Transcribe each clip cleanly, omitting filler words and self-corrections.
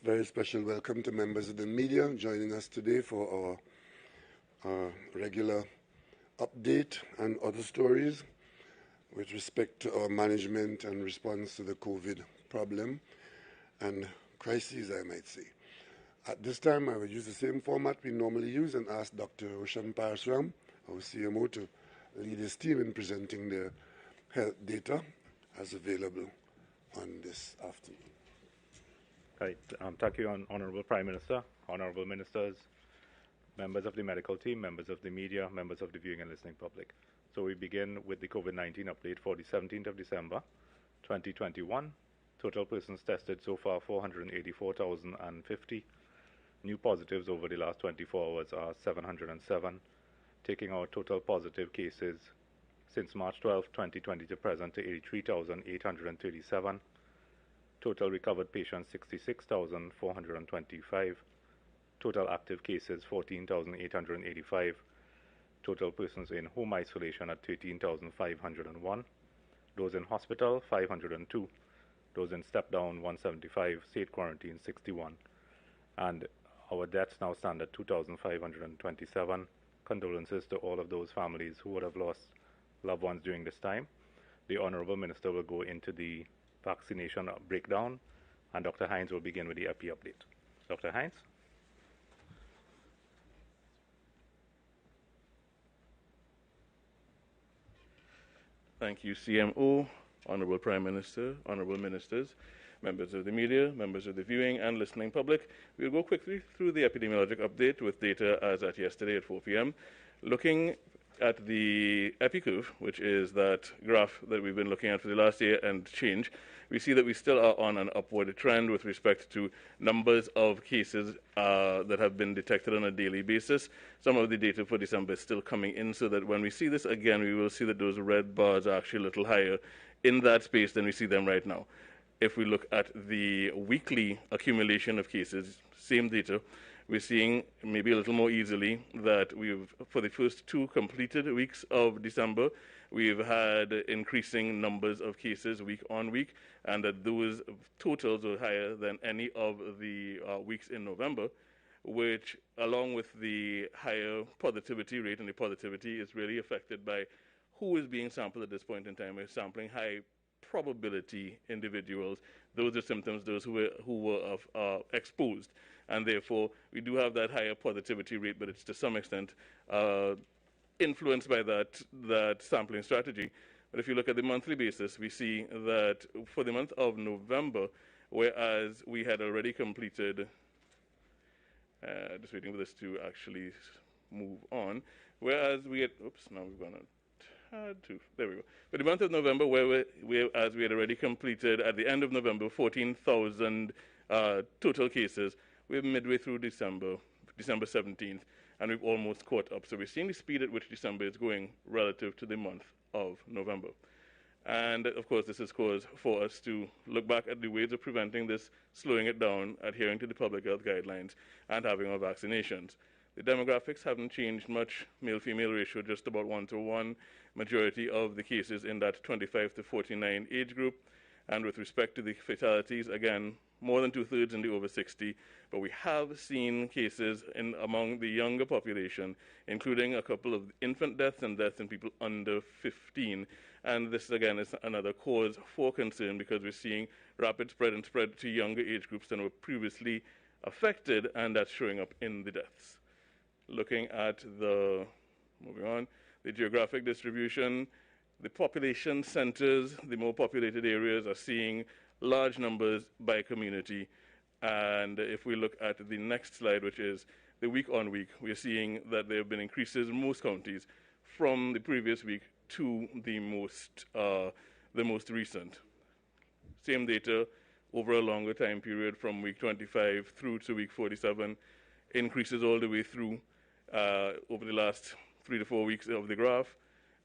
very special welcome to members of the media joining us today for our regular update and other stories with respect to our management and response to the COVID problem and crises, I might say. At this time, I will use the same format we normally use and ask Dr. Roshan Parasram, our CMO, to lead his team in presenting the health data as available on this afternoon. Right. Thank you, Honourable Prime Minister, Honourable Ministers, members of the medical team, members of the media, members of the viewing and listening public. So we begin with the COVID-19 update for the 17th of December, 2021. Total persons tested so far 484,050. New positives over the last 24 hours are 707, taking our total positive cases since March 12, 2020 to present to 83,837. Total recovered patients 66,425. Total active cases 14,885. Total persons in home isolation at 13,501. Those in hospital 502. Those in step down 175. State quarantine 61. And our deaths now stand at 2,527. Condolences to all of those families who would have lost loved ones during this time. The Honourable Minister will go into the vaccination breakdown, and Dr. Hines will begin with the EPI update. Dr. Hines? Thank you, CMO, Honourable Prime Minister, Honourable Ministers, members of the media, members of the viewing and listening public. We'll go quickly through the epidemiologic update with data as at yesterday at 4 p.m. Looking at the EPI curve, which is that graph that we've been looking at for the last year and change, we see that we still are on an upward trend with respect to numbers of cases that have been detected on a daily basis. Some of the data for December is still coming in, so that when we see this again, we will see that those red bars are actually a little higher in that space than we see them right now. If we look at the weekly accumulation of cases, same data, we're seeing maybe a little more easily that for the first 2 completed weeks of December, we've had increasing numbers of cases week on week, and that those totals are higher than any of the weeks in November, which, along with the higher positivity rate, and the positivity is really affected by who is being sampled at this point in time. We're sampling high probability individuals. Those are symptoms, those who were exposed. And therefore, we do have that higher positivity rate, but it's to some extent influenced by that sampling strategy. But if you look at the monthly basis, we see that for the month of November, whereas we had already completed, just waiting for this to actually move on, whereas we had, now we've gone there we go. For the month of November, whereas we had already completed at the end of November 14,000 total cases, we're midway through December 17th, and we've almost caught up. So we're seeing the speed at which December is going relative to the month of November. And of course, this is cause for us to look back at the ways of preventing this, slowing it down, adhering to the public health guidelines, and having our vaccinations. The demographics haven't changed much. Male-female ratio just about 1-to-1. Majority of the cases in that 25 to 49 age group. And with respect to the fatalities, again, more than 2/3 in the over 60. But we have seen cases among the younger population, including a couple of infant deaths and deaths in people under 15. And this, again, is another cause for concern, because we're seeing rapid spread and spread to younger age groups than were previously affected, and that's showing up in the deaths. Looking at moving on, the geographic distribution, the population centers, the more populated areas are seeing large numbers by community. And if we look at the next slide, which is the week on week, we're seeing that there have been increases in most counties from the previous week to the most recent. Same data over a longer time period from week 25 through to week 47, increases all the way through over the last 3 to 4 weeks of the graph.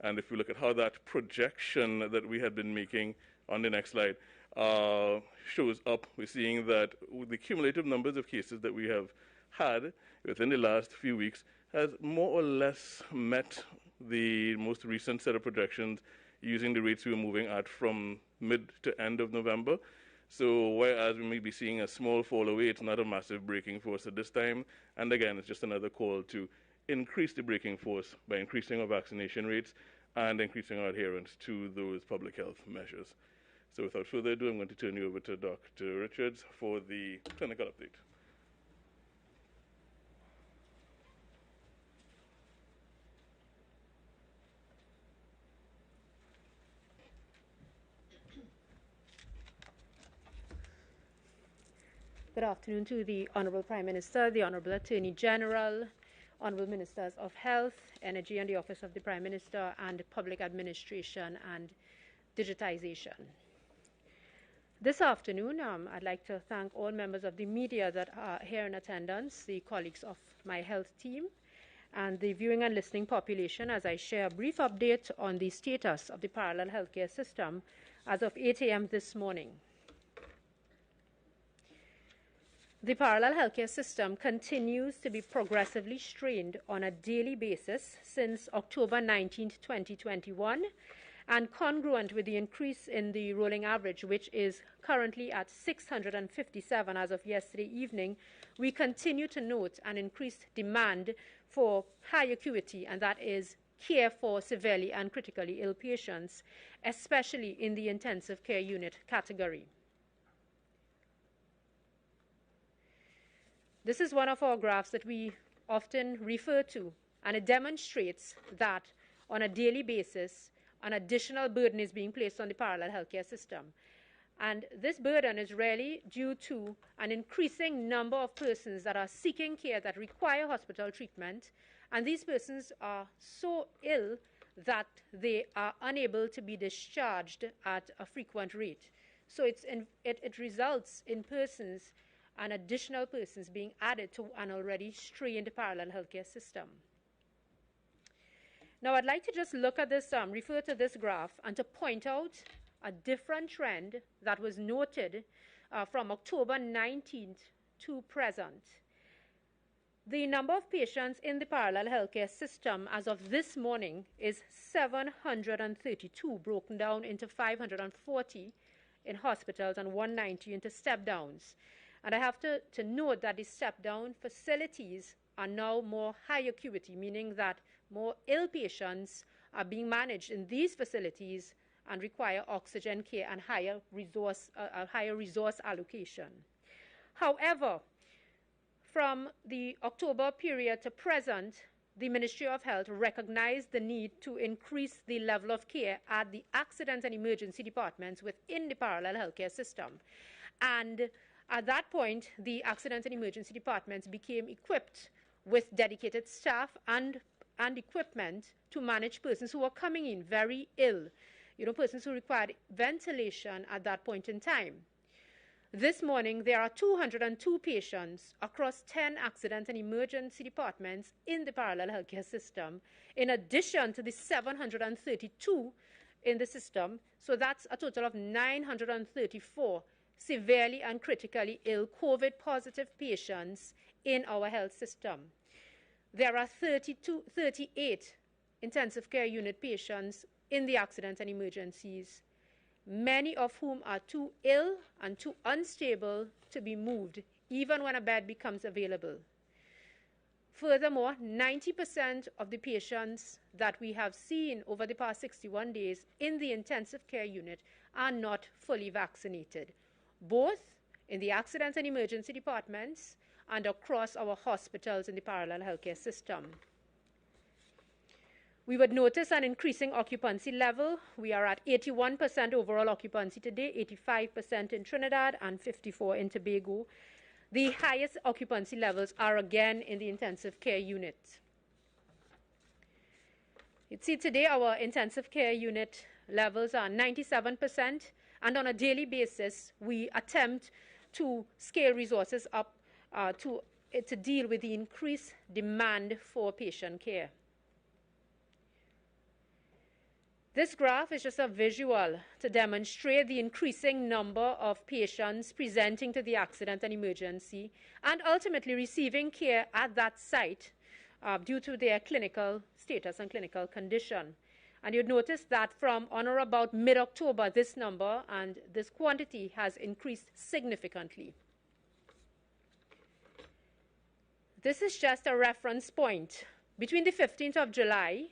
And if we look at how that projection that we had been making on the next slide shows up, we're seeing that the cumulative numbers of cases that we have had within the last few weeks has more or less met the most recent set of projections using the rates we were moving at from mid to end of November. So whereas we may be seeing a small fall away, it's not a massive braking force at this time. And again, it's just another call to increase the braking force by increasing our vaccination rates and increasing our adherence to those public health measures. So without further ado, I'm going to turn you over to Dr. Richards for the clinical update. Good afternoon to the Honourable Prime Minister, the Honourable Attorney General, Honourable Ministers of Health, Energy and the Office of the Prime Minister, and Public Administration and Digitization. This afternoon, I'd like to thank all members of the media that are here in attendance, the colleagues of my health team, and the viewing and listening population as I share a brief update on the status of the parallel healthcare system as of 8 a.m. this morning. The parallel healthcare system continues to be progressively strained on a daily basis since October 19, 2021, and congruent with the increase in the rolling average, which is currently at 657 as of yesterday evening, we continue to note an increased demand for high acuity, and that is care for severely and critically ill patients, especially in the intensive care unit category. This is one of our graphs that we often refer to, and it demonstrates that on a daily basis, an additional burden is being placed on the parallel healthcare system. And this burden is really due to an increasing number of persons that are seeking care that require hospital treatment, and these persons are so ill that they are unable to be discharged at a frequent rate. So it results in persons and additional persons being added to an already strained parallel healthcare system. Now, I'd like to just look at this, refer to this graph, and to point out a different trend that was noted from October 19th to present. The number of patients in the parallel healthcare system as of this morning is 732, broken down into 540 in hospitals and 190 into step-downs. And I have to note that the step-down facilities are now more high acuity, meaning that more ill patients are being managed in these facilities and require oxygen care and higher resource allocation. However, from the October period to present, the Ministry of Health recognized the need to increase the level of care at the accident and emergency departments within the parallel healthcare system. And at that point, the accident and emergency departments became equipped with dedicated staff and equipment to manage persons who were coming in very ill, persons who required ventilation at that point in time. This morning, there are 202 patients across 10 accident and emergency departments in the parallel healthcare system, in addition to the 732 in the system. So that's a total of 934 severely and critically ill COVID-positive patients in our health system. There are 38 intensive care unit patients in the accident and emergencies, many of whom are too ill and too unstable to be moved, even when a bed becomes available. Furthermore, 90% of the patients that we have seen over the past 61 days in the intensive care unit are not fully vaccinated, both in the accident and emergency departments and across our hospitals in the parallel healthcare system. We would notice an increasing occupancy level. We are at 81% overall occupancy today, 85% in Trinidad and 54% in Tobago. The highest occupancy levels are again in the intensive care unit. You see, today our intensive care unit levels are 97%, and on a daily basis, we attempt to scale resources up to deal with the increased demand for patient care. This graph is just a visual to demonstrate the increasing number of patients presenting to the accident and emergency and ultimately receiving care at that site due to their clinical status and clinical condition. And you'd notice that from on or about mid-October, this number and this quantity has increased significantly. This is just a reference point. Between the 15th of July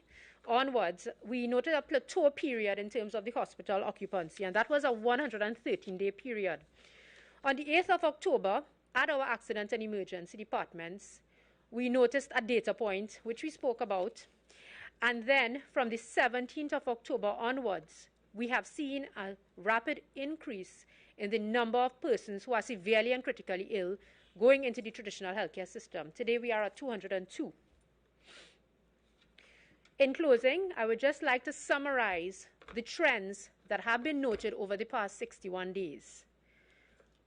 onwards, we noted a plateau period in terms of the hospital occupancy, and that was a 113-day period. On the 8th of October, at our accident and emergency departments, we noticed a data point, which we spoke about. And then from the 17th of October onwards, we have seen a rapid increase in the number of persons who are severely and critically ill going into the traditional healthcare system. Today we are at 202. In closing, I would just like to summarize the trends that have been noted over the past 61 days.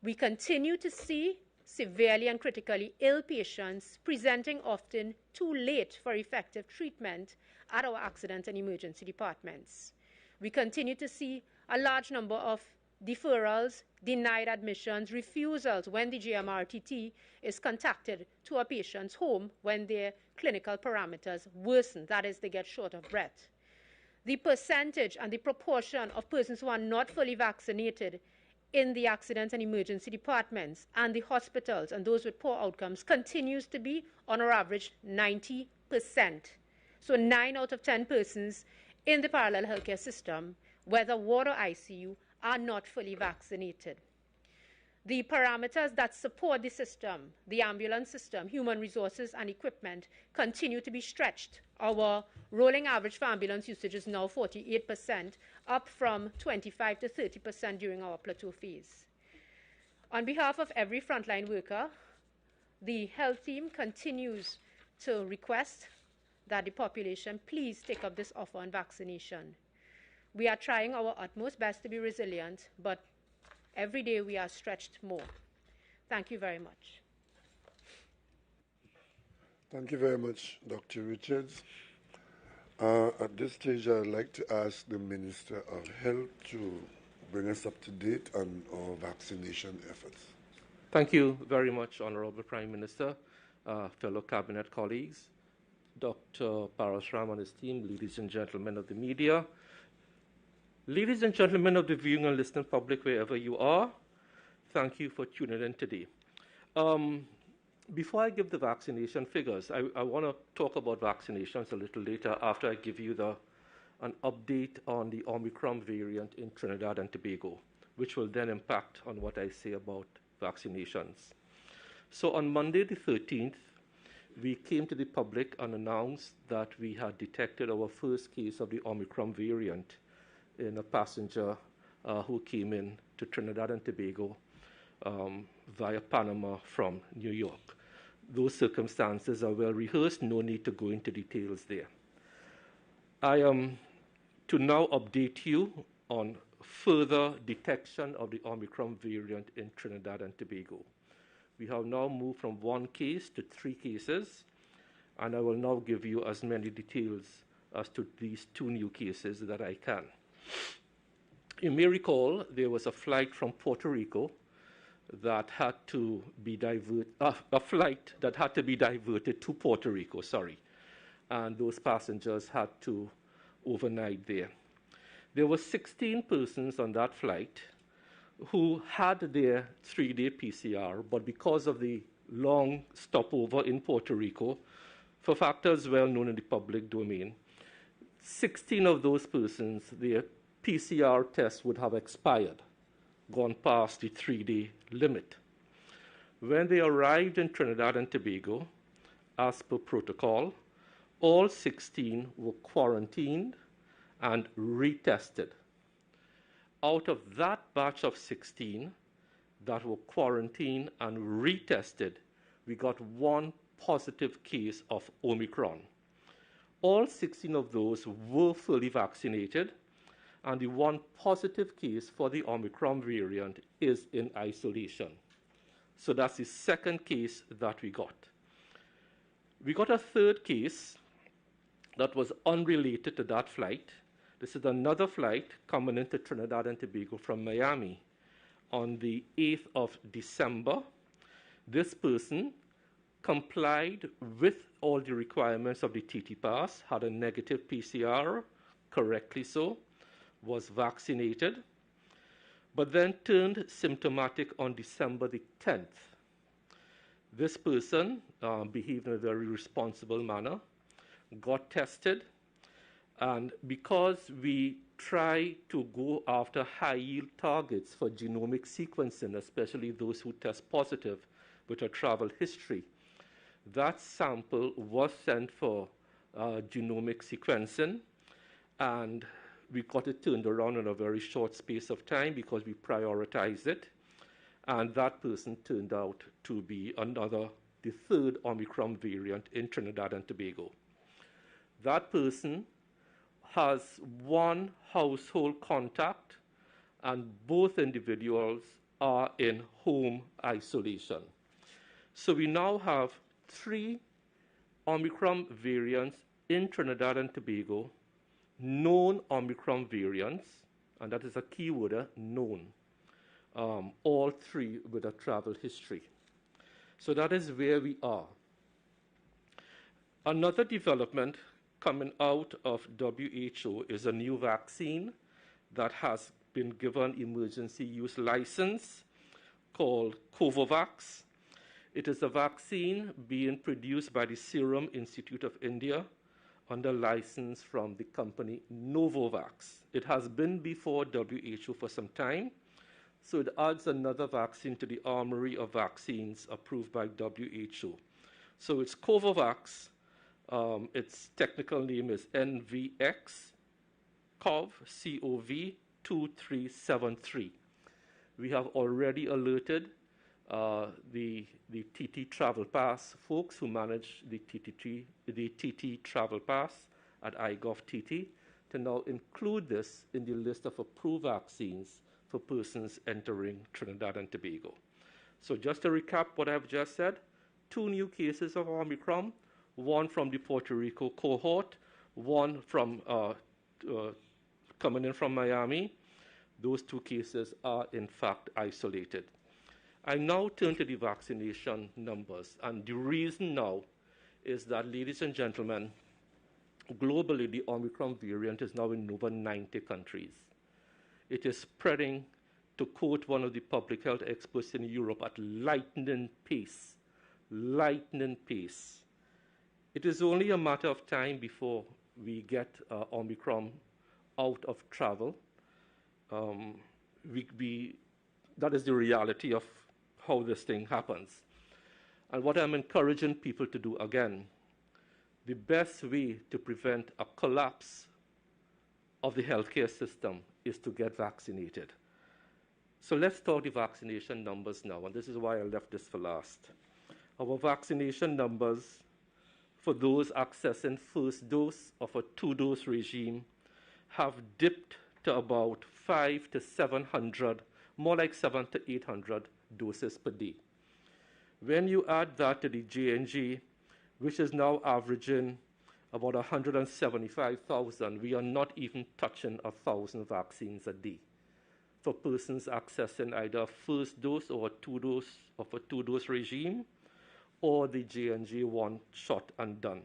We continue to see severely and critically ill patients presenting often too late for effective treatment at our accident and emergency departments. We continue to see a large number of deferrals, denied admissions, refusals when the GMRTT is contacted to a patient's home when their clinical parameters worsen, that is, they get short of breath. The percentage and the proportion of persons who are not fully vaccinated in the accident and emergency departments and the hospitals and those with poor outcomes continues to be, on our average, 90%. So 9 out of 10 persons in the parallel healthcare system, whether ward or ICU, are not fully vaccinated. The parameters that support the system, the ambulance system, human resources and equipment, continue to be stretched. Our rolling average for ambulance usage is now 48%, up from 25 to 30% during our plateau phase. On behalf of every frontline worker, the health team continues to request that the population please take up this offer on vaccination. We are trying our utmost best to be resilient, but every day we are stretched more. Thank you very much. Thank you very much, Dr. Richards. At this stage, I'd like to ask the Minister of Health to bring us up to date on our vaccination efforts. Thank you very much, Honorable Prime Minister, fellow Cabinet colleagues, Dr. Parasram and his team, ladies and gentlemen of the media, ladies and gentlemen of the viewing and listening public wherever you are, thank you for tuning in today. Before I give the vaccination figures, I want to talk about vaccinations a little later after I give you an update on the Omicron variant in Trinidad and Tobago, which will then impact on what I say about vaccinations. So on Monday the 13th, we came to the public and announced that we had detected our first case of the Omicron variant in a passenger who came in to Trinidad and Tobago via Panama from New York. Those circumstances are well rehearsed, no need to go into details there. I am to now update you on further detection of the Omicron variant in Trinidad and Tobago. We have now moved from 1 case to 3 cases, and I will now give you as many details as to these 2 new cases that I can. You may recall there was a flight from Puerto Rico that had to be diverted to Puerto Rico, and those passengers had to overnight there. There were 16 persons on that flight who had their 3-day PCR, but because of the long stopover in Puerto Rico, for factors well known in the public domain, 16 of those persons, their PCR tests would have expired, gone past the 3-day limit. When they arrived in Trinidad and Tobago, as per protocol, all 16 were quarantined and retested. Out of that batch of 16 that were quarantined and retested, we got 1 positive case of Omicron. All 16 of those were fully vaccinated, and the 1 positive case for the Omicron variant is in isolation. So that's the 2nd case that we got. We got a 3rd case that was unrelated to that flight. This is another flight coming into Trinidad and Tobago from Miami on the 8th of December. This person complied with all the requirements of the TT pass, had a negative PCR, correctly so, was vaccinated, but then turned symptomatic on December the 10th. This person behaved in a very responsible manner, got tested, and because we try to go after high-yield targets for genomic sequencing, especially those who test positive with a travel history, that sample was sent for genomic sequencing, and we got it turned around in a very short space of time because we prioritized it, and that person turned out to be the third Omicron variant in Trinidad and Tobago. That person has one household contact, and both individuals are in home isolation. So we now have 3 Omicron variants in Trinidad and Tobago, known Omicron variants, and that is a key word, known, all 3 with a travel history. So that is where we are. Another development coming out of WHO is a new vaccine that has been given emergency use license called Covovax. It is a vaccine being produced by the Serum Institute of India under license from the company Novavax. It has been before WHO for some time, so it adds another vaccine to the armory of vaccines approved by WHO. So it's Covovax. Its technical name is NVX-CoV, CoV 2373. We have already alerted the TT Travel Pass folks who manage the TT Travel Pass at iGovTT to now include this in the list of approved vaccines for persons entering Trinidad and Tobago. So just to recap what I've just said, 2 new cases of Omicron, 1 from the Puerto Rico cohort, 1 from coming in from Miami. Those 2 cases are in fact isolated. I now turn to the vaccination numbers, and the reason now is that, ladies and gentlemen, globally the Omicron variant is now in over 90 countries. It is spreading, to quote one of the public health experts in Europe, at lightning pace. Lightning pace. It is only a matter of time before we get Omicron out of travel. That is the reality of how this thing happens. And what I'm encouraging people to do, again, the best way to prevent a collapse of the healthcare system is to get vaccinated. So let's talk the vaccination numbers now, and this is why I left this for last. Our vaccination numbers for those accessing first dose of a 2-dose regime have dipped to about 500 to 700, more like 700 to 800 doses per day. When you add that to the J&J, which is now averaging about 175,000, we are not even touching 1,000 vaccines a day for persons accessing either a first dose or a 2-dose regime, or the J&J 1 shot and done.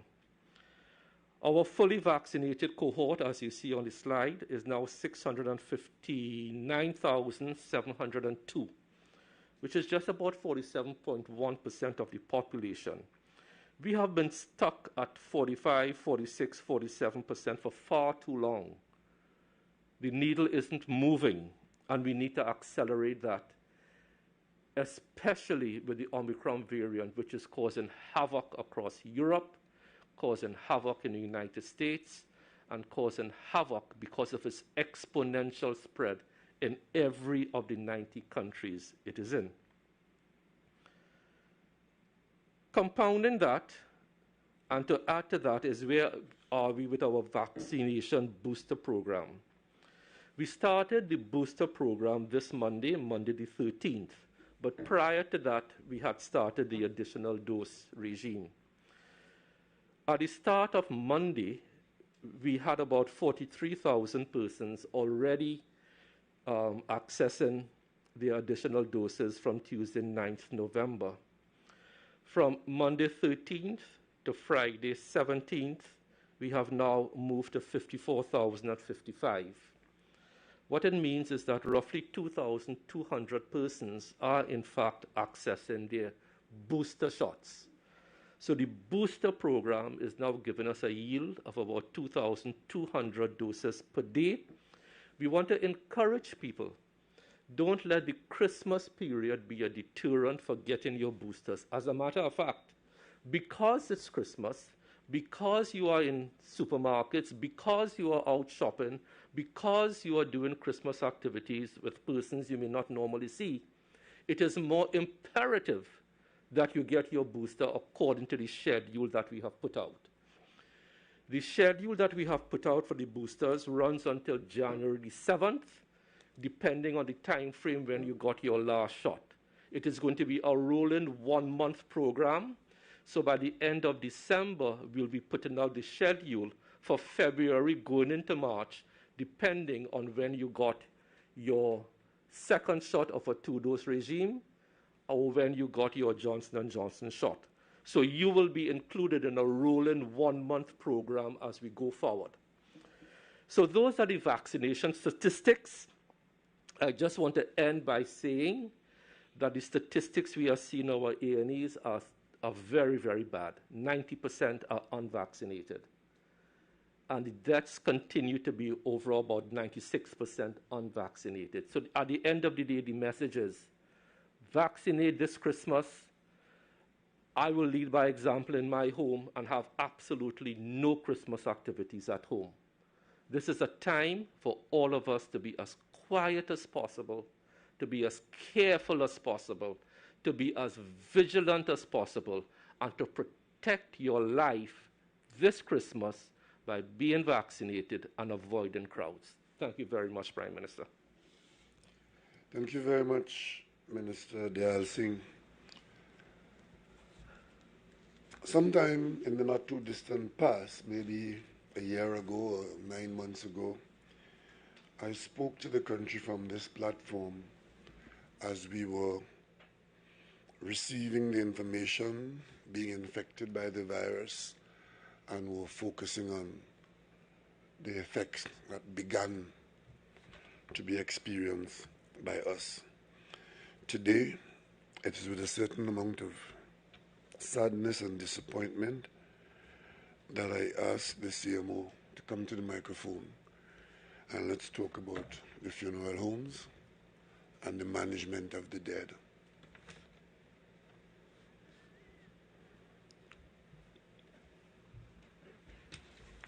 Our fully vaccinated cohort, as you see on the slide, is now 659,702, which is just about 47.1% of the population. We have been stuck at 45, 46, 47% for far too long. The needle isn't moving, and we need to accelerate that, especially with the Omicron variant, which is causing havoc across Europe, causing havoc in the United States, and causing havoc because of its exponential spread in every of the 90 countries it is in. Compounding that, and to add to that, is where are we with our vaccination booster program. We started the booster program this Monday the 13th, but prior to that, we had started the additional dose regime. At the start of Monday, we had about 43,000 persons already accessing the additional doses from Tuesday 9th November. From Monday 13th to Friday 17th, we have now moved to 54,055. What it means is that roughly 2,200 persons are in fact accessing their booster shots. So the booster program is now giving us a yield of about 2,200 doses per day. We want to encourage people. Don't let the Christmas period be a deterrent for getting your boosters. As a matter of fact, because it's Christmas, because you are in supermarkets, because you are out shopping, because you are doing Christmas activities with persons you may not normally see, it is more imperative that you get your booster according to the schedule that we have put out. The schedule that we have put out for the boosters runs until January the 7th, depending on the time frame when you got your last shot. It is going to be a rolling 1-month program. So by the end of December, we'll be putting out the schedule for February going into March, depending on when you got your second shot of a 2-dose regime or when you got your Johnson & Johnson shot. So you will be included in a rolling 1-month program as we go forward. So those are the vaccination statistics. I just want to end by saying that the statistics we are seeing in our A&Es are very, very bad. 90% are unvaccinated. And the deaths continue to be overall about 96% unvaccinated. So at the end of the day, the message is, vaccinate this Christmas. I will lead by example in my home and have absolutely no Christmas activities at home. This is a time for all of us to be as quiet as possible, to be as careful as possible, to be as vigilant as possible, and to protect your life this Christmas by being vaccinated and avoiding crowds. Thank you very much, Prime Minister. Thank you very much, Minister Dayal Singh. Sometime in the not too distant past, maybe a year ago or 9 months ago, I spoke to the country from this platform as we were receiving the information, being infected by the virus, and were focusing on the effects that began to be experienced by us. Today, it is with a certain amount of sadness and disappointment that I ask the CMO to come to the microphone and let's talk about the funeral homes and the management of the dead.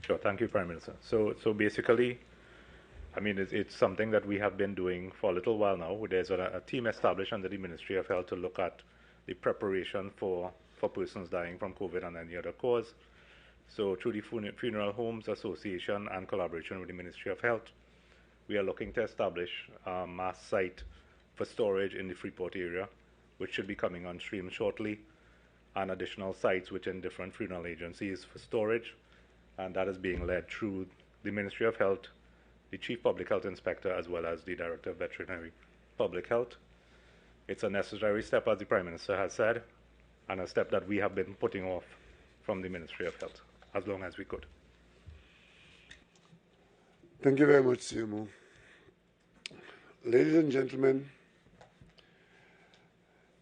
Sure, thank you, Prime Minister. So basically, I mean, it's something that we have been doing for a little while now. There's a team established under the Ministry of Health to look at the preparation for persons dying from COVID and any other cause. So through the Funeral Homes Association and collaboration with the Ministry of Health, we are looking to establish a mass site for storage in the Freeport area, which should be coming on stream shortly, and additional sites within different funeral agencies for storage. And that is being led through the Ministry of Health, the Chief Public Health Inspector, as well as the Director of Veterinary Public Health. It's a necessary step, as the Prime Minister has said, and a step that we have been putting off from the Ministry of Health as long as we could. Thank you very much, CMO. Ladies and gentlemen,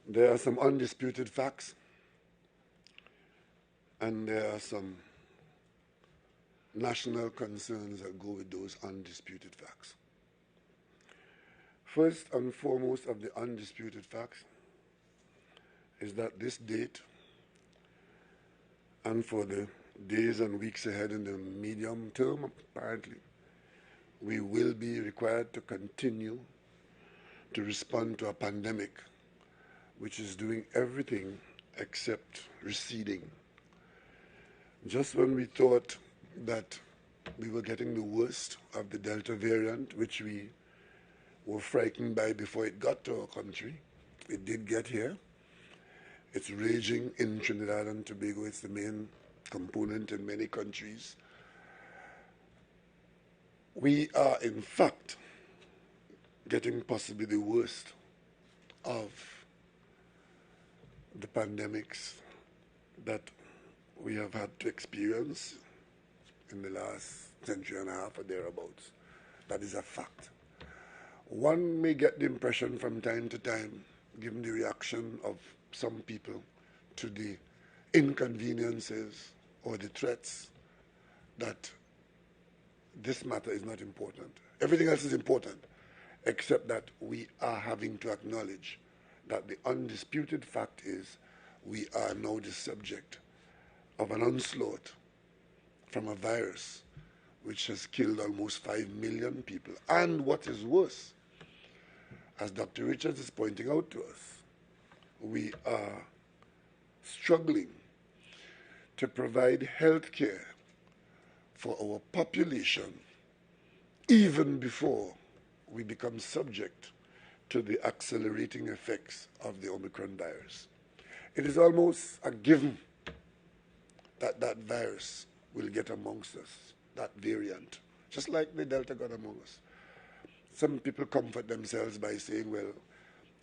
there are some undisputed facts, and there are some national concerns that go with those undisputed facts. First and foremost of the undisputed facts is that this date, and for the days and weeks ahead in the medium term, apparently, we will be required to continue to respond to a pandemic which is doing everything except receding. Just when we thought that we were getting the worst of the Delta variant, which we were frightened by before it got to our country, it did get here. It's raging in Trinidad and Tobago. It's the main component in many countries. We are, in fact, getting possibly the worst of the pandemics that we have had to experience in the last century and a half or thereabouts. That is a fact. One may get the impression from time to time, given the reaction of some people to the inconveniences or the threats, that this matter is not important. Everything else is important, except that we are having to acknowledge that the undisputed fact is we are now the subject of an onslaught from a virus which has killed almost 5 million people. And what is worse, as Dr. Richards is pointing out to us, we are struggling to provide health care for our population even before we become subject to the accelerating effects of the Omicron virus. It is almost a given that that virus will get amongst us, that variant, just like the Delta got among us. Some people comfort themselves by saying, well,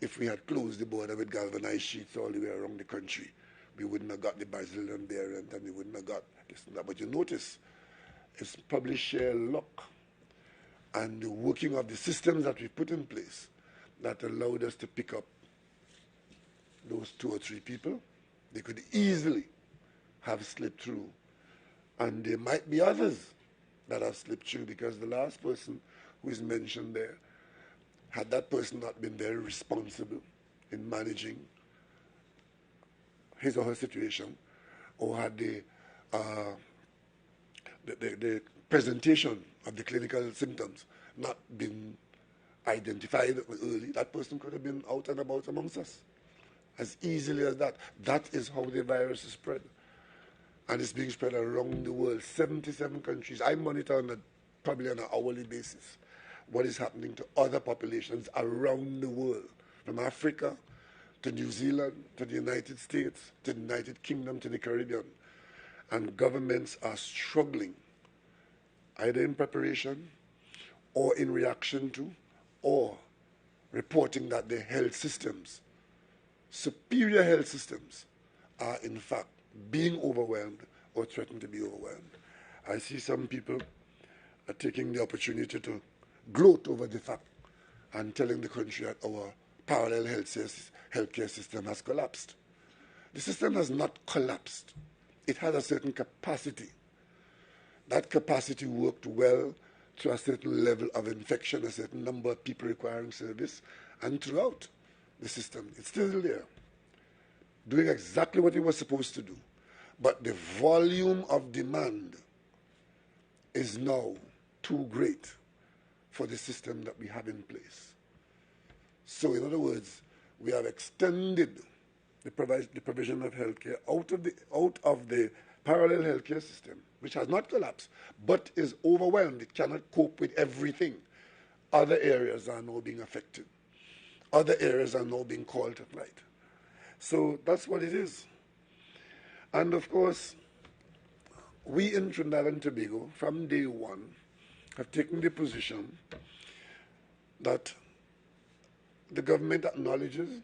if we had closed the border with galvanized sheets all the way around the country, we wouldn't have got the Brazilian variant and we wouldn't have got this and that. But you notice, it's probably sheer luck and the working of the systems that we put in place that allowed us to pick up those 2 or 3 people. They could easily have slipped through. And there might be others that have slipped through, because the last person who is mentioned there, had that person not been very responsible in managing his or her situation, or had the presentation of the clinical symptoms not been identified early, that person could have been out and about amongst us as easily as that. That is how the virus is spread. And it's being spread around the world, 77 countries. I monitor probably on an hourly basis what is happening to other populations around the world, from Africa to New Zealand, to the United States, to the United Kingdom, to the Caribbean. And governments are struggling, either in preparation or in reaction to, or reporting that their health systems, superior health systems, are in fact being overwhelmed or threatened to be overwhelmed. I see some people are taking the opportunity to gloat over the fact and telling the country that our parallel healthcare system has collapsed. The system has not collapsed. It had a certain capacity. That capacity worked well to a certain level of infection, a certain number of people requiring service, and throughout the system, it's still there, doing exactly what it was supposed to do. But the volume of demand is now too great for the system that we have in place. So in other words, we have extended the provision of healthcare out of the parallel healthcare system, which has not collapsed, but is overwhelmed. It cannot cope with everything. Other areas are now being affected. Other areas are now being called to flight. So that's what it is. And of course, we in Trinidad and Tobago, from day one, have taken the position that the government acknowledges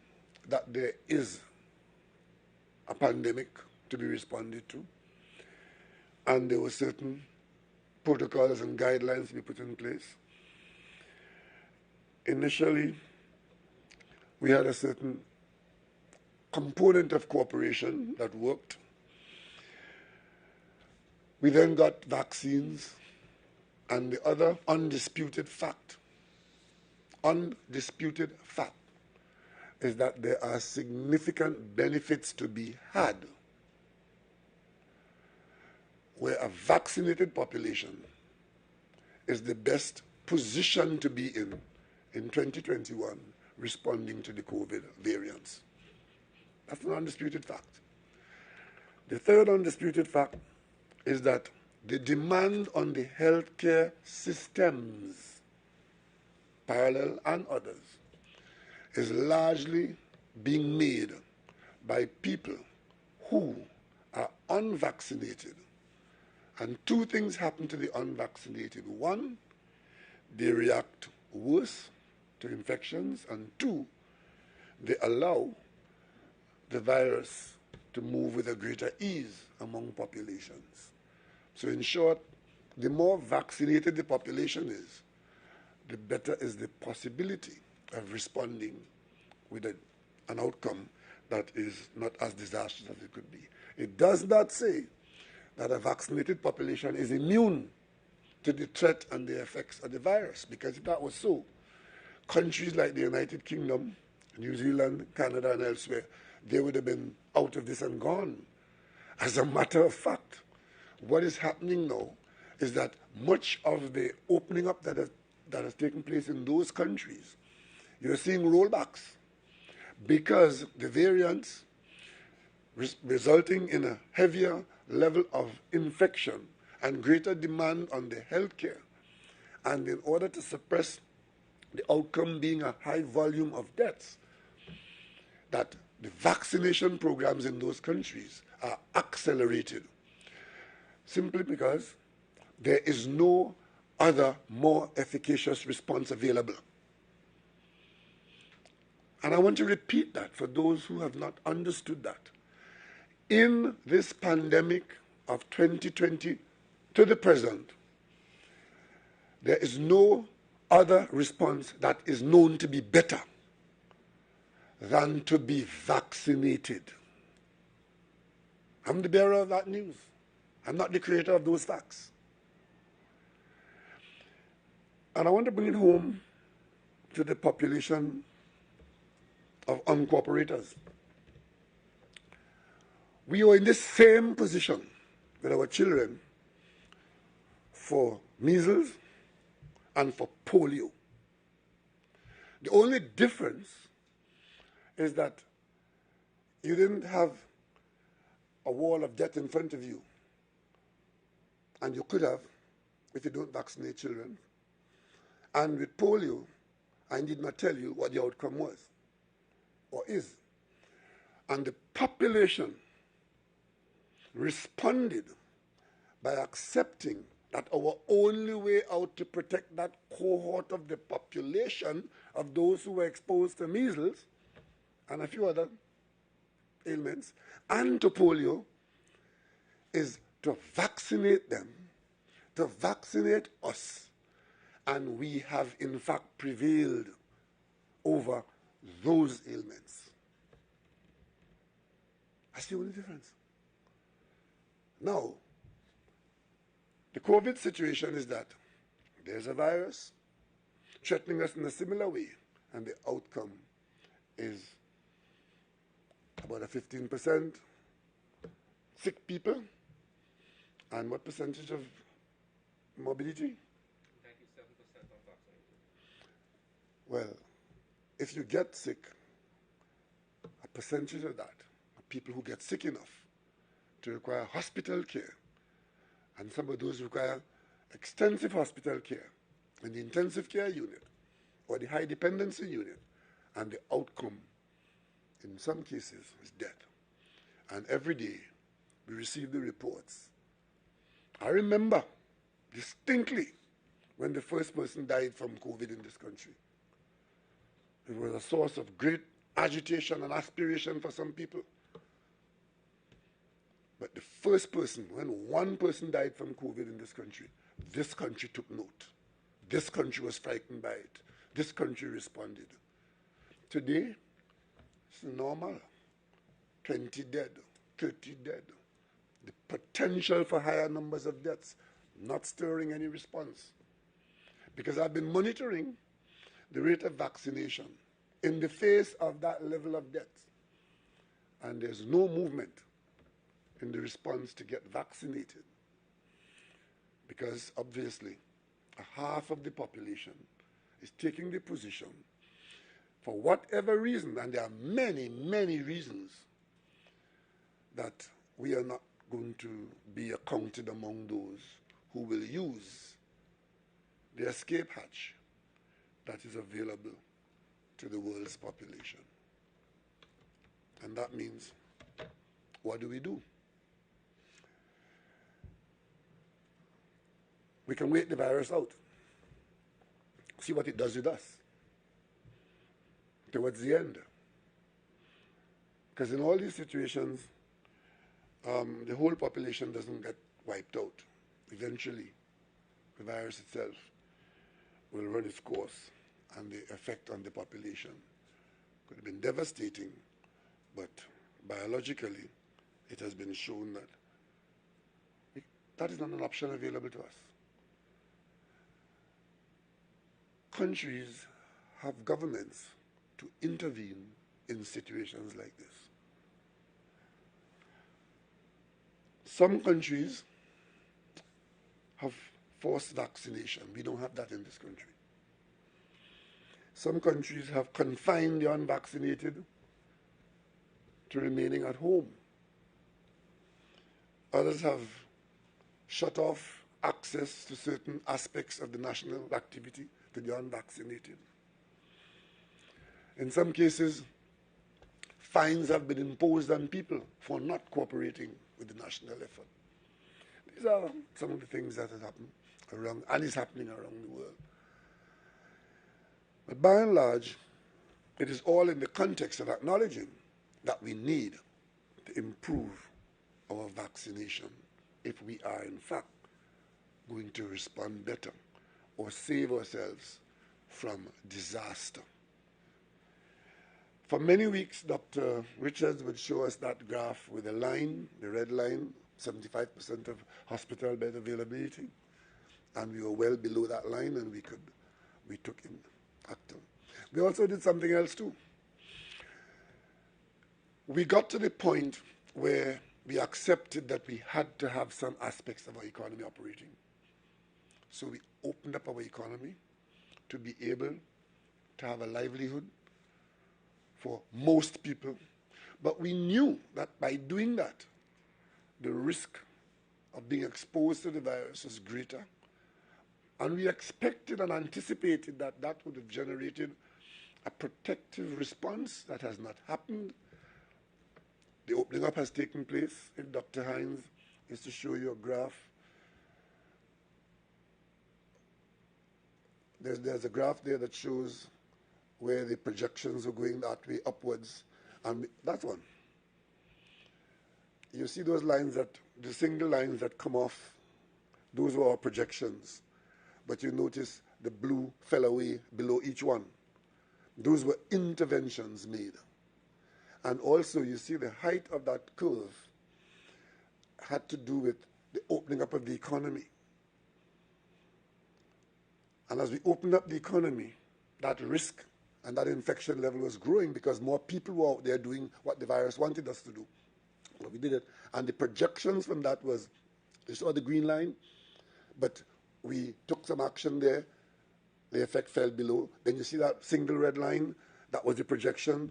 that there is a pandemic to be responded to, and there were certain protocols and guidelines to be put in place. Initially, we had a certain component of cooperation that worked. We then got vaccines, and the other undisputed fact is that there are significant benefits to be had where a vaccinated population is the best position to be in 2021, responding to the COVID variants. That's an undisputed fact. The third undisputed fact is that the demand on the healthcare systems, parallel and others, is largely being made by people who are unvaccinated. And 2 things happen to the unvaccinated. 1, they react worse to infections, and 2, they allow the virus to move with a greater ease among populations. So in short, the more vaccinated the population is, the better is the possibility of responding with an outcome that is not as disastrous as it could be. It does not say that a vaccinated population is immune to the threat and the effects of the virus, because if that was so, countries like the United Kingdom, New Zealand, Canada, and elsewhere, they would have been out of this and gone. As a matter of fact, what is happening now is that much of the opening up that has taken place in those countries, you're seeing rollbacks because the variants resulting in a heavier level of infection and greater demand on the healthcare. And in order to suppress the outcome being a high volume of deaths, that the vaccination programs in those countries are accelerated simply because there is no other more efficacious response available. And I want to repeat that for those who have not understood that. In this pandemic of 2020 to the present, there is no other response that is known to be better than to be vaccinated. I'm the bearer of that news. I'm not the creator of those facts. And I want to bring it home to the population of uncooperators. We are in the same position with our children for measles and for polio. The only difference is that you didn't have a wall of death in front of you, and you could have if you don't vaccinate children. And with polio, I need not tell you what the outcome was or is. And the population responded by accepting that our only way out to protect that cohort of the population of those who were exposed to measles and a few other ailments and to polio is to vaccinate them, to vaccinate us. And we have in fact prevailed over those ailments. That's the only difference. Now, the COVID situation is that there's a virus threatening us in a similar way, and the outcome is about a 15% sick people. And what percentage of morbidity? 97% unvaccinated. Well, if you get sick, a percentage of that are people who get sick enough to require hospital care, and some of those require extensive hospital care in the intensive care unit or the high dependency unit, and the outcome in some cases is death. And every day we receive the reports. I remember distinctly when the first person died from COVID in this country. It was a source of great agitation and aspiration for some people. But the first person, when one person died from COVID in this country took note. This country was frightened by it. This country responded. Today, it's normal. 20 dead, 30 dead. The potential for higher numbers of deaths, not stirring any response. Because I've been monitoring the rate of vaccination in the face of that level of death. And there's no movement in the response to get vaccinated. Because obviously, a half of the population is taking the position for whatever reason, and there are many, many reasons, that we are not going to be accounted among those who will use the escape hatch that is available to the world's population. And that means, what do we do? We can wait the virus out, see what it does with us towards the end. Because in all these situations, the whole population doesn't get wiped out. Eventually, the virus itself will run its course, and the effect on the population could have been devastating, but biologically it has been shown that that is not an option available to us. Countries have governments to intervene in situations like this. Some countries have forced vaccination. We don't have that in this country. Some countries have confined the unvaccinated to remaining at home. Others have shut off access to certain aspects of the national activity to the unvaccinated. In some cases, fines have been imposed on people for not cooperating with the national effort. These are some of the things that have happened around, and is happening around the world. But by and large, it is all in the context of acknowledging that we need to improve our vaccination if we are, in fact, going to respond better or save ourselves from disaster. For many weeks, Dr. Richards would show us that graph with a line, the red line, 75% of hospital bed availability, and we were well below that line, and we took in action. We also did something else too. We got to the point where we accepted that we had to have some aspects of our economy operating. So we opened up our economy to be able to have a livelihood for most people. But we knew that by doing that, the risk of being exposed to the virus was greater. And we expected and anticipated that that would have generated a protective response. That has not happened. The opening up has taken place. If Dr. Hines is to show you a graph, there's a graph there that shows where the projections are going that way upwards, and that one. You see those lines, that the single lines that come off, those were our projections. But you notice the blue fell away below each one. Those were interventions made. And also you see the height of that curve had to do with the opening up of the economy. And as we opened up the economy, that risk and that infection level was growing because more people were out there doing what the virus wanted us to do. Well, we did it. And the projections from that was, you saw the green line, but we took some action there. The effect fell below. Then you see that single red line, that was the projection.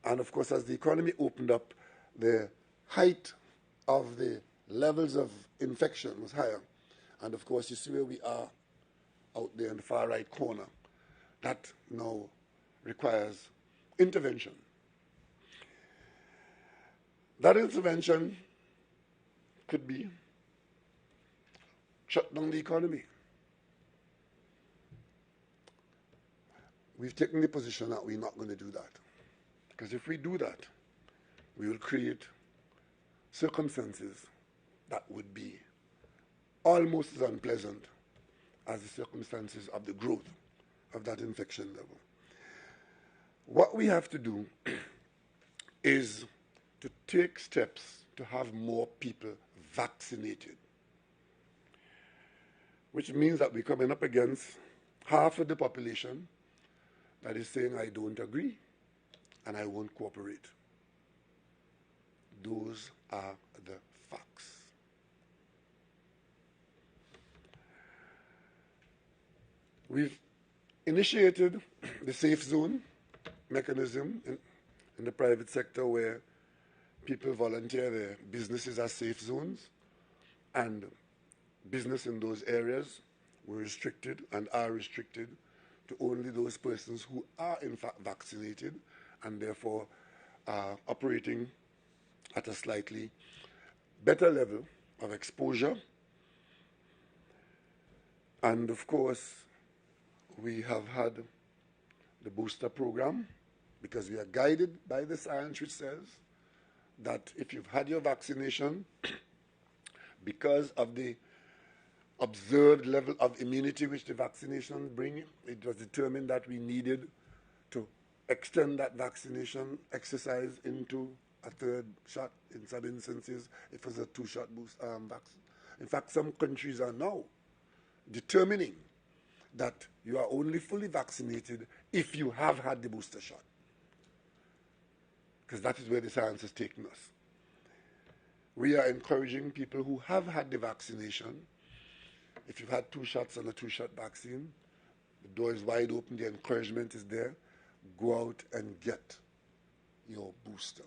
And of course, as the economy opened up, the height of the levels of infection was higher. And of course, you see where we are out there in the far right corner. That now requires intervention. That intervention could be shut down the economy. We've taken the position that we're not going to do that. Because if we do that, we will create circumstances that would be almost as unpleasant as the circumstances of the growth of that infection level. What we have to do is to take steps to have more people vaccinated, which means that we're coming up against half of the population that is saying, I don't agree and I won't cooperate. Those are the facts. We've initiated the safe zone mechanism in the private sector where people volunteer their businesses as safe zones, and business in those areas were restricted and are restricted to only those persons who are in fact vaccinated and therefore are operating at a slightly better level of exposure. And of course, we have had the booster program because we are guided by the science which says that if you've had your vaccination, because of the observed level of immunity which the vaccinations bring, it was determined that we needed to extend that vaccination exercise into a third shot in some instances if it was a two-shot boost vaccine. In fact, some countries are now determining that you are only fully vaccinated if you have had the booster shot, because that is where the science has taken us. We are encouraging people who have had the vaccination. If you've had 2 shots on a 2-shot vaccine, the door is wide open, the encouragement is there. Go out and get your booster.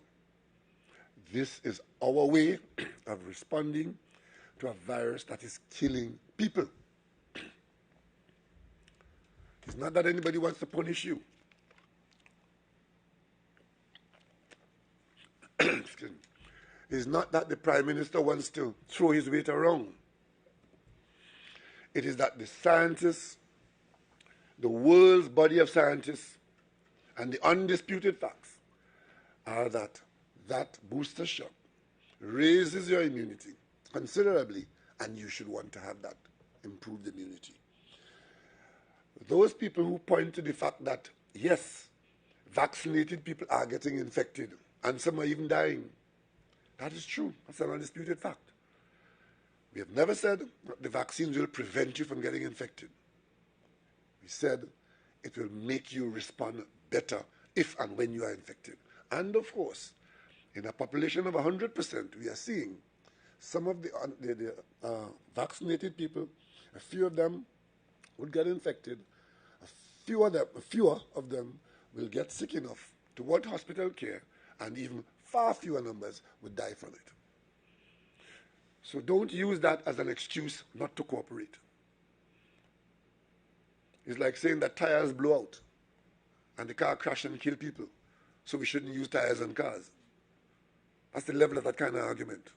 This is our way of responding to a virus that is killing people. It's not that anybody wants to punish you. Excuse me. It's not that the Prime Minister wants to throw his weight around. It is that the scientists, the world's body of scientists, and the undisputed facts are that that booster shot raises your immunity considerably, and you should want to have that improved immunity. Those people who point to the fact that, yes, vaccinated people are getting infected, and some are even dying, that is true. That's an undisputed fact. We have never said that the vaccines will prevent you from getting infected. We said it will make you respond better if and when you are infected. And of course, in a population of 100%, we are seeing some of the vaccinated people, a few of them would get infected, fewer of them will get sick enough to want hospital care, and even far fewer numbers would die from it. So don't use that as an excuse not to cooperate. It's like saying that tires blow out and the car crash and kill people, so we shouldn't use tires on cars. That's the level of that kind of argument.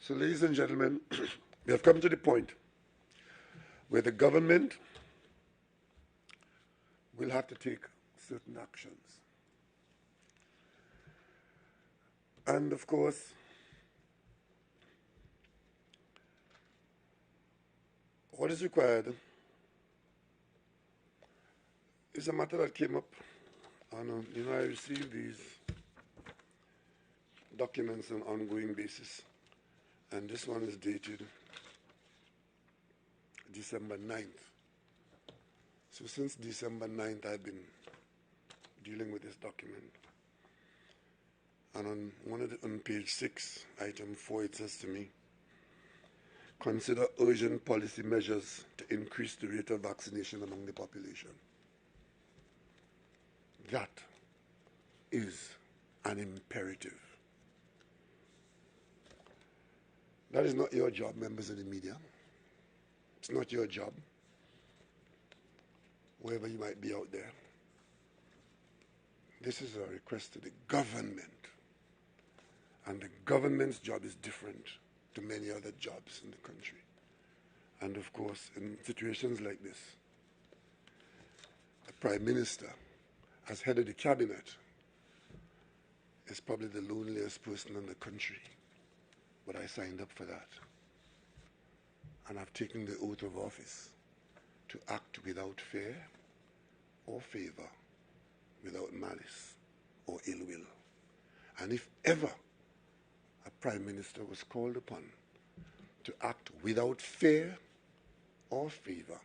So, ladies and gentlemen, we have come to the point where the government will have to take certain actions. And of course, what is required is a matter that came up. And, I received these documents on an ongoing basis. And this one is dated December 9th. So since December 9th, I've been dealing with this document. And on page 6, item 4, it says to me, consider urgent policy measures to increase the rate of vaccination among the population. That is an imperative. That is not your job, members of the media. It's not your job, wherever you might be out there. This is a request to the government. And the government's job is different to many other jobs in the country. And of course, in situations like this, the Prime Minister, as head of the cabinet, is probably the loneliest person in the country. But I signed up for that. And I've taken the oath of office to act without fear or favor, without malice or ill will. And if ever a Prime Minister was called upon to act without fear or favor,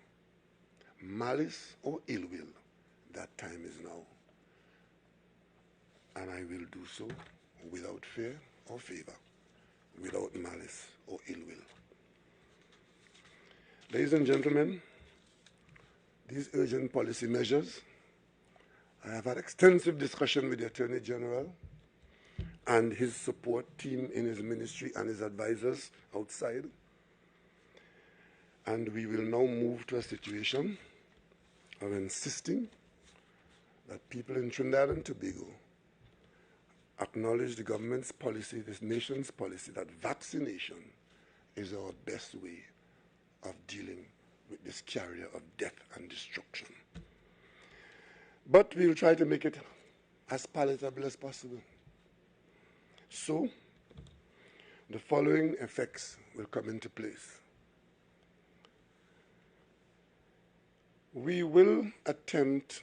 malice or ill will, that time is now. And I will do so without fear or favor, without malice or ill will. Ladies and gentlemen, these urgent policy measures, I have had extensive discussion with the Attorney General and his support team in his ministry and his advisors outside. And we will now move to a situation of insisting that people in Trinidad and Tobago acknowledge the government's policy, this nation's policy, that vaccination is our best way of dealing with this carrier of death and destruction. But we will try to make it as palatable as possible. So, the following effects will come into place. We will attempt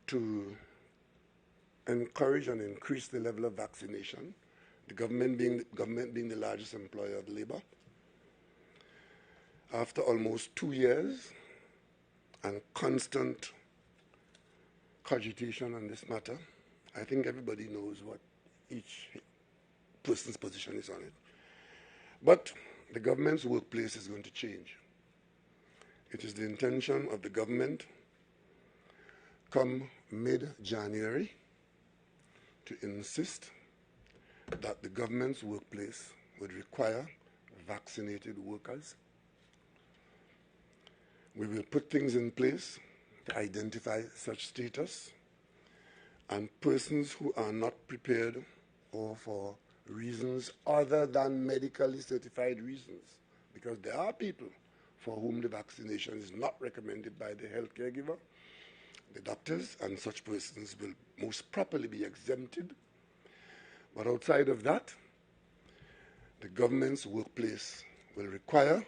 to encourage and increase the level of vaccination, the government being the largest employer of labor. After almost 2 years and constant cogitation on this matter, I think everybody knows what each person's position is on it. But the government's workplace is going to change. It is the intention of the government, come mid-January, to insist that the government's workplace would require vaccinated workers. We will put things in place to identify such status, and persons who are not prepared or for reasons other than medically certified reasons, because there are people for whom the vaccination is not recommended by the health caregiver, the doctors, and such persons will most properly be exempted. But outside of that, the government's workplace will require,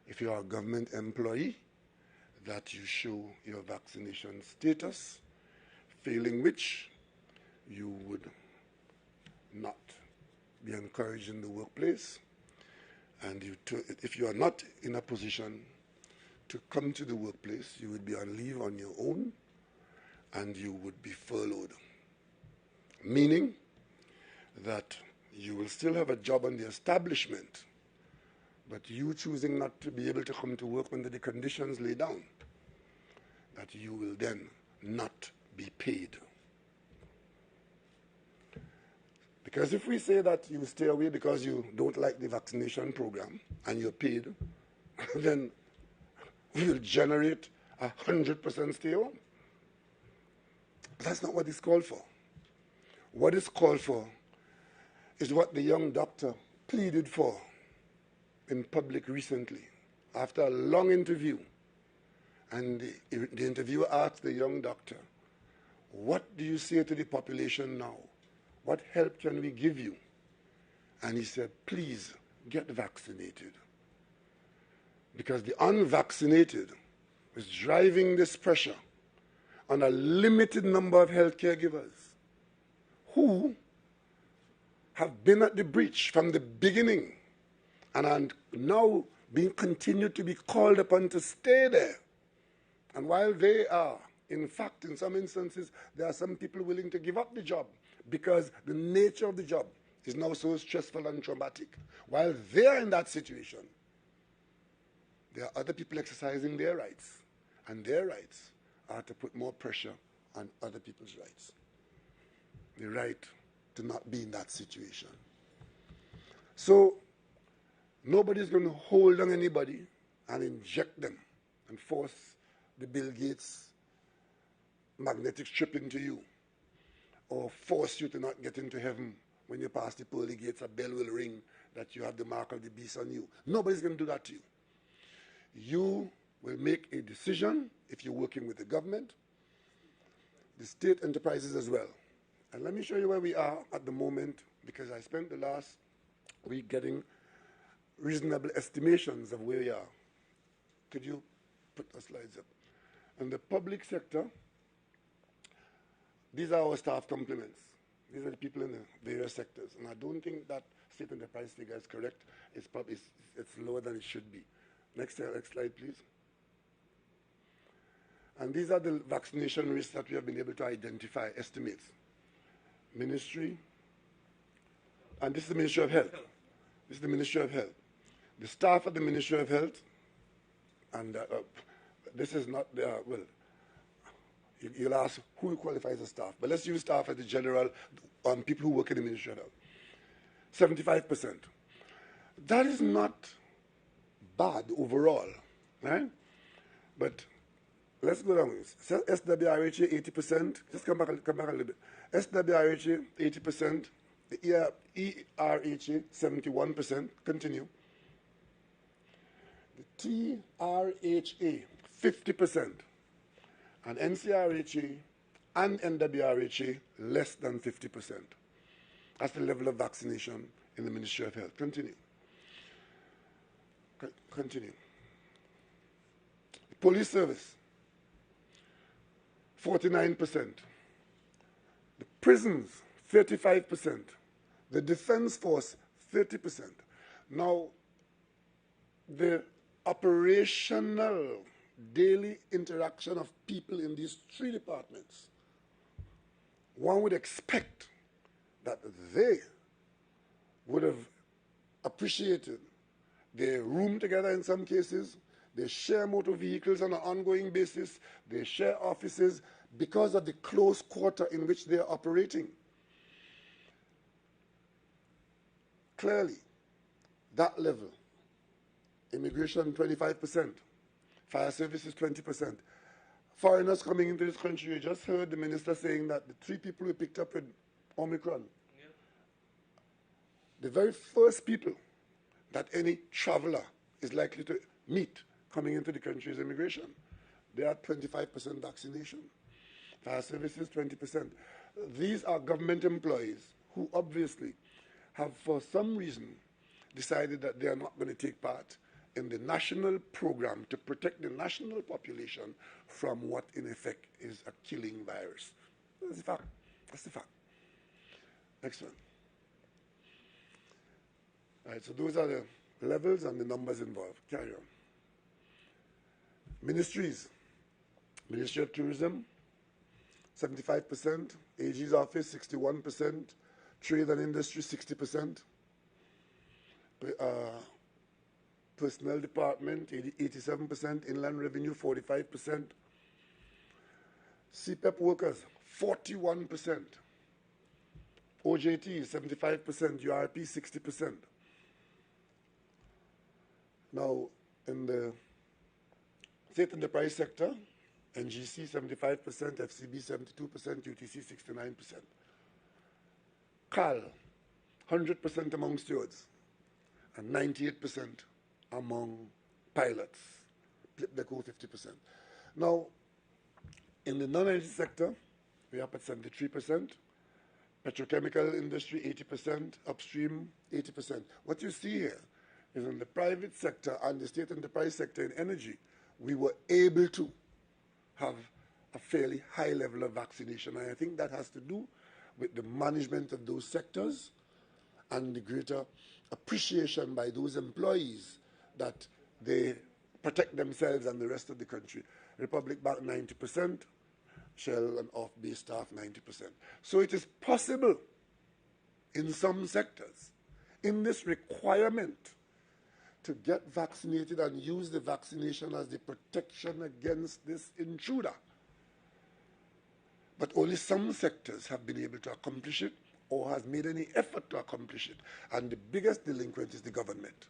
if you are a government employee, that you show your vaccination status, failing which you would not be encouraged in the workplace. And if you are not in a position to come to the workplace, you would be on leave on your own and you would be furloughed. Meaning that you will still have a job on the establishment, but you choosing not to be able to come to work under the conditions laid down, that you will then not be paid. Because if we say that you stay away because you don't like the vaccination program and you're paid, then we will generate 100% stay home. That's not what is called for. What is called for is what the young doctor pleaded for in public recently after a long interview. And the interviewer asked the young doctor, "What do you say to the population now? What help can we give you?" And he said, "Please get vaccinated." Because the unvaccinated is driving this pressure on a limited number of health caregivers who have been at the breach from the beginning and are now being continued to be called upon to stay there. And while they are, in fact, in some instances, there are some people willing to give up the job because the nature of the job is now so stressful and traumatic. While they are in that situation, there are other people exercising their rights, and their rights are to put more pressure on other people's rights. The right to not be in that situation. So nobody's going to hold on anybody and inject them and force the Bill Gates magnetic strip into you, or force you to not get into heaven when you pass the pearly gates. A bell will ring that you have the mark of the beast on you. Nobody's going to do that to you. You will make a decision if you're working with the government, the state enterprises as well. And let me show you where we are at the moment, because I spent the last week getting reasonable estimations of where we are. Could you put the slides up? In the public sector, these are our staff complements. These are the people in the various sectors. And I don't think that state enterprise figure is correct. It's lower than it should be. Next slide, please. And these are the vaccination risks that we have been able to identify, estimates. Ministry, and this is the Ministry of Health. This is the Ministry of Health. The staff at the Ministry of Health, and this is not, well, you'll ask who qualifies as staff, but let's use staff as the general, people who work in the Ministry of Health. 75%. That is not bad overall, right? But let's go down. SWRHA 80%. Just come back a little bit. SWRHA 80%. The ERHA 71%. Continue. The TRHA 50%. And NCRHA and NWRHA less than 50%. That's the level of vaccination in the Ministry of Health. Continue. Continue. The police service, 49%. The prisons, 35%. The defense force, 30%. Now, the operational daily interaction of people in these three departments, one would expect that they would have appreciated their room together in some cases, they share motor vehicles on an ongoing basis, they share offices because of the close quarter in which they are operating. Clearly, that level, immigration 25%, fire services 20%. Foreigners coming into this country, you just heard the minister saying that the 3 people we picked up with Omicron, the very first people that any traveler is likely to meet coming into the country is immigration. They are 25% vaccination. Fire services, 20%. These are government employees who obviously have, for some reason, decided that they are not going to take part in the national program to protect the national population from what, in effect, is a killing virus. That's the fact. That's the fact. Next one. All right, so those are the levels and the numbers involved. Carry on. Ministries. Ministry of Tourism, 75%. AG's office, 61%. Trade and Industry, 60%. Personnel Department, 87%. Inland Revenue, 45%. CPEP workers, 41%. OJT, 75%. URP, 60%. Now, in the state enterprise sector, NGC, 75%. FCB, 72%. UTC, 69%. CAL, 100% among stewards, and 98% among pilots. Epidemiological, 50%. Now, in the non-energy sector, we're up at 73%. Petrochemical industry, 80%. Upstream, 80%. What you see here is in the private sector and the state enterprise sector in energy, we were able to have a fairly high level of vaccination. And I think that has to do with the management of those sectors and the greater appreciation by those employees that they protect themselves and the rest of the country. Republic Bank, 90%. Shell and off-base staff, 90%. So it is possible in some sectors, in this requirement to get vaccinated and use the vaccination as the protection against this intruder. But only some sectors have been able to accomplish it or has made any effort to accomplish it. And the biggest delinquent is the government.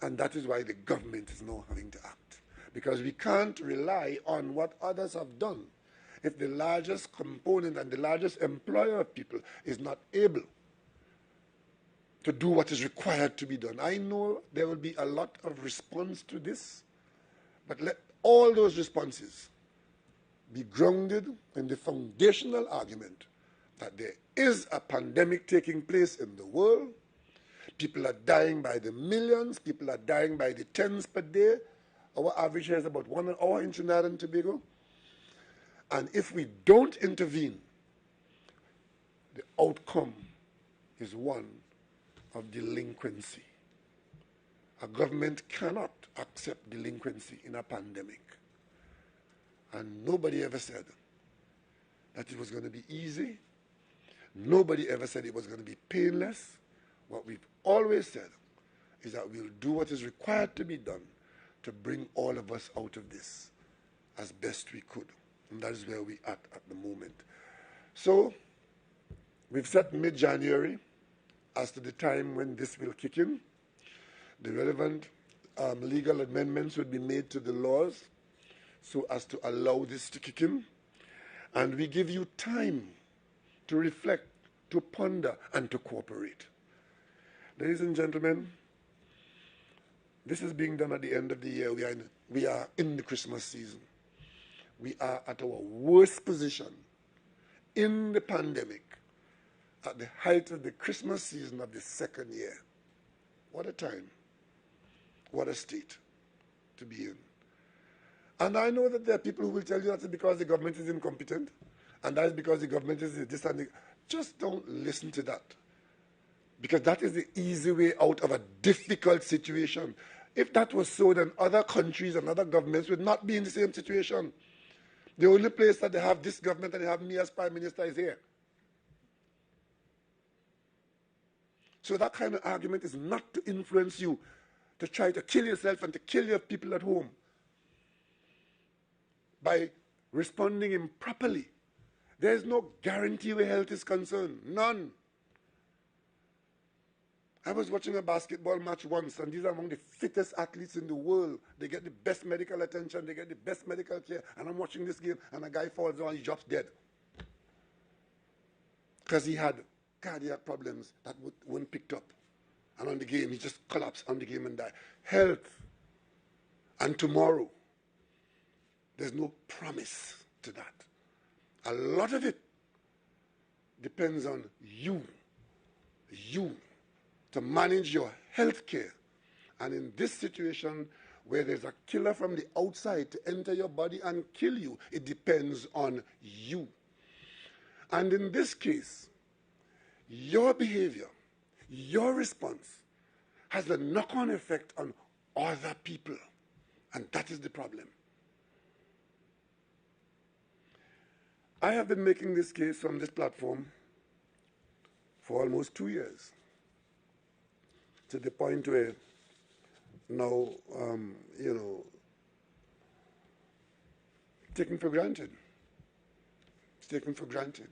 And that is why the government is now having to act. Because we can't rely on what others have done if the largest component and the largest employer of people is not able to do what is required to be done. I know there will be a lot of response to this, but let all those responses be grounded in the foundational argument that there is a pandemic taking place in the world. People are dying by the millions. People are dying by the tens per day. Our average here is about 1 hour in Trinidad and Tobago. And if we don't intervene, the outcome is one of delinquency. A government cannot accept delinquency in a pandemic. And nobody ever said that it was going to be easy. Nobody ever said it was going to be painless. What we've always said is that we'll do what is required to be done to bring all of us out of this as best we could. And that is where we are at the moment. So, we've set mid-January as to the time when this will kick in. The relevant legal amendments would be made to the laws so as to allow this to kick in. And we give you time to reflect, to ponder, and to cooperate. Ladies and gentlemen, this is being done at the end of the year. We are in the Christmas season. We are at our worst position in the pandemic at the height of the Christmas season of the second year. What a time. What a state to be in. And I know that there are people who will tell you that's because the government is incompetent, and that is because the government is this and the... Just don't listen to that. Because that is the easy way out of a difficult situation. If that was so, then other countries and other governments would not be in the same situation. The only place that they have this government and they have me as Prime Minister is here. So that kind of argument is not to influence you, to try to kill yourself and to kill your people at home by responding improperly. There is no guarantee where health is concerned. None. I was watching a basketball match once, and these are among the fittest athletes in the world. They get the best medical attention, they get the best medical care, and I'm watching this game, and a guy falls down and he drops dead. Because he had cardiac problems that weren't picked up. And on the game, he just collapsed on the game and died. Health and tomorrow, there's no promise to that. A lot of it depends on you to manage your health care. And in this situation, where there's a killer from the outside to enter your body and kill you, it depends on you. And in this case, your behavior, your response, has a knock-on effect on other people. And that is the problem. I have been making this case from this platform for almost 2 years, to the point where now, taken for granted. It's taken for granted.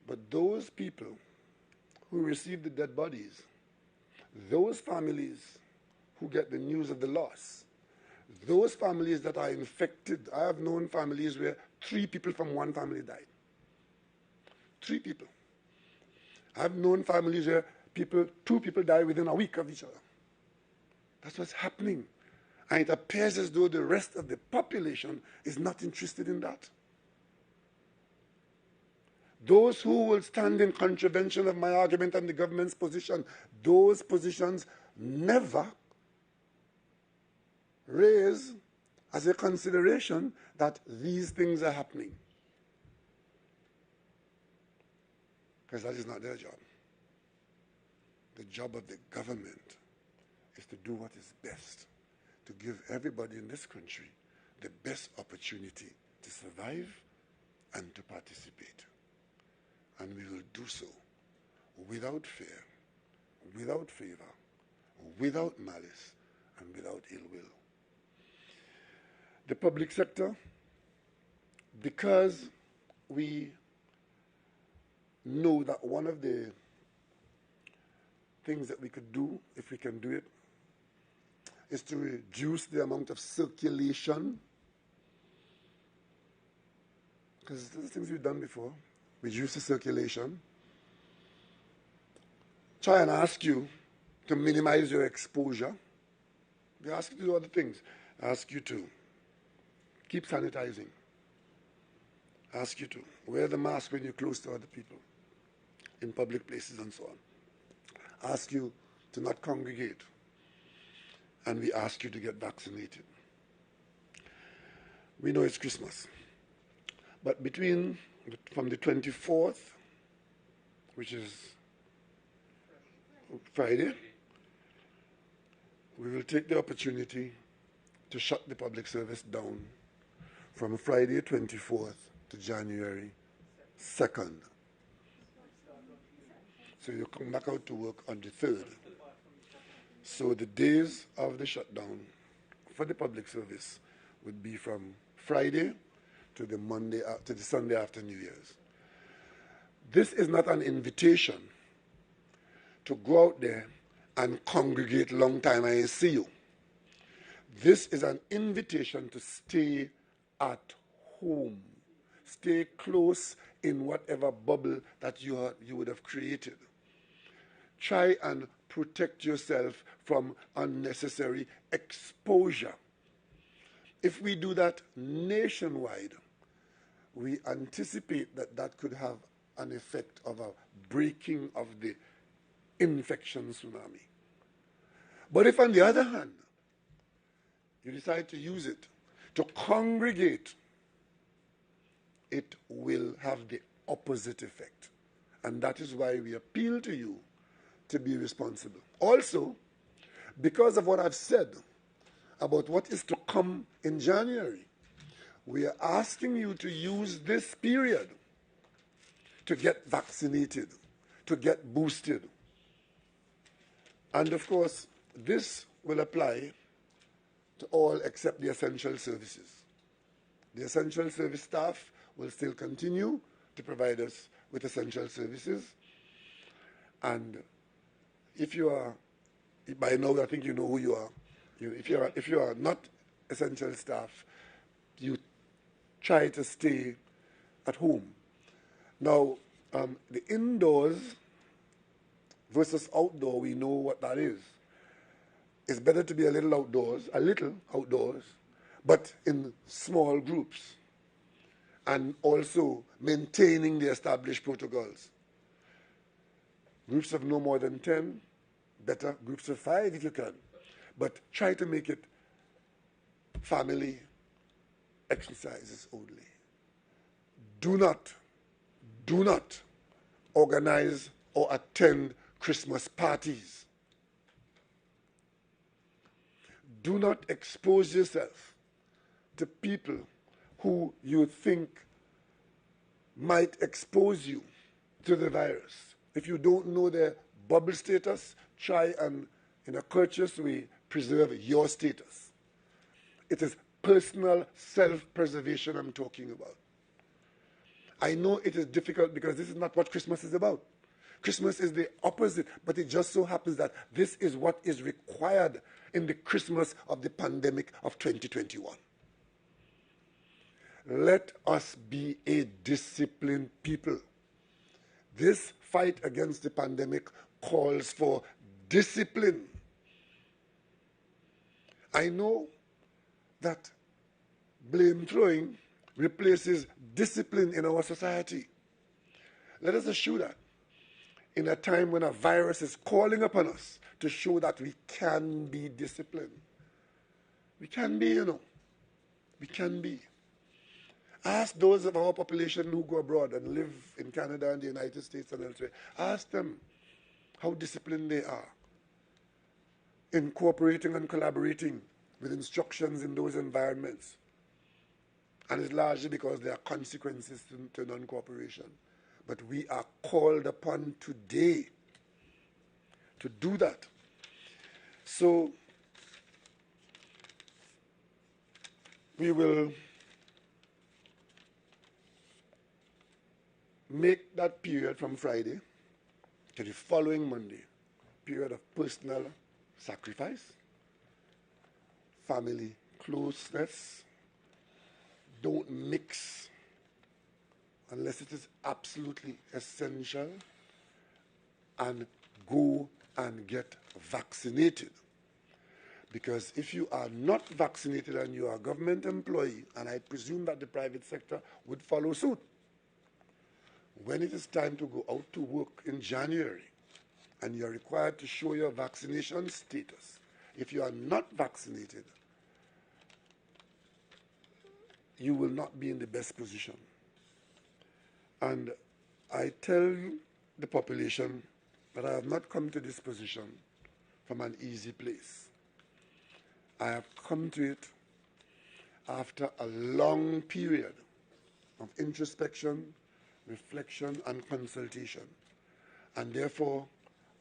But those people who receive the dead bodies, those families who get the news of the loss, those families that are infected, I have known families where 3 people from one family died. 3 people. I've known families where 2 people die within a week of each other. That's what's happening. And it appears as though the rest of the population is not interested in that. Those who will stand in contravention of my argument and the government's position, those positions never raise as a consideration that these things are happening. Because that is not their job. The job of the government is to do what is best, to give everybody in this country the best opportunity to survive and to participate. And we will do so without fear, without favor, without malice, and without ill will. The public sector, because we know that one of the things that we could do, if we can do it, is to reduce the amount of circulation. Because those things we've done before. Reduce the circulation. Try and ask you to minimize your exposure. They ask you to do other things. Ask you to keep sanitizing. Ask you to wear the mask when you're close to other people in public places and so on. Ask you to not congregate. And we ask you to get vaccinated. We know it's Christmas. But from the 24th, which is Friday, we will take the opportunity to shut the public service down from Friday 24th to January 2nd. So you come back out to work on the 3rd. So the days of the shutdown for the public service would be from Friday to the Sunday after New Year's. This is not an invitation to go out there and congregate long time and see you. This is an invitation to stay at home. Stay close in whatever bubble that you would have created. Try and protect yourself from unnecessary exposure. If we do that nationwide, we anticipate that could have an effect of a breaking of the infection tsunami. But if, on the other hand, you decide to use it to congregate, it will have the opposite effect. And that is why we appeal to you to be responsible. Also, because of what I've said about what is to come in January, we are asking you to use this period to get vaccinated, to get boosted. And of course, this will apply to all except the essential services. The essential service staff will still continue to provide us with essential services. And if you are, by now I think you know who you are. If you are not essential staff, you try to stay at home. Now, the indoors versus outdoor, we know what that is. It's better to be a little outdoors, but in small groups, and also maintaining the established protocols. Groups of no more than 10, better groups of 5 if you can, but try to make it family exercises only. Do not organize or attend Christmas parties. Do not expose yourself to people who you think might expose you to the virus. If you don't know their bubble status, try and, in a courteous way, preserve your status. It is personal self-preservation I'm talking about. I know it is difficult because this is not what Christmas is about. Christmas is the opposite, but it just so happens that this is what is required in the Christmas of the pandemic of 2021. Let us be a disciplined people. This fight against the pandemic calls for discipline. I know that blame throwing replaces discipline in our society. Let us eschew that in a time when a virus is calling upon us to show that we can be disciplined. We can be, We can be. Ask those of our population who go abroad and live in Canada and the United States and elsewhere. Ask them how disciplined they are in cooperating and collaborating with instructions in those environments. And it's largely because there are consequences to non-cooperation. But we are called upon today to do that. So we will make that period from Friday to the following Monday period of personal sacrifice, family closeness. Don't mix unless it is absolutely essential, and go and get vaccinated. Because if you are not vaccinated and you are a government employee, and I presume that the private sector would follow suit, when it is time to go out to work in January and you're required to show your vaccination status, if you are not vaccinated, you will not be in the best position. And I tell the population that I have not come to this position from an easy place. I have come to it after a long period of introspection, reflection, and consultation. And therefore,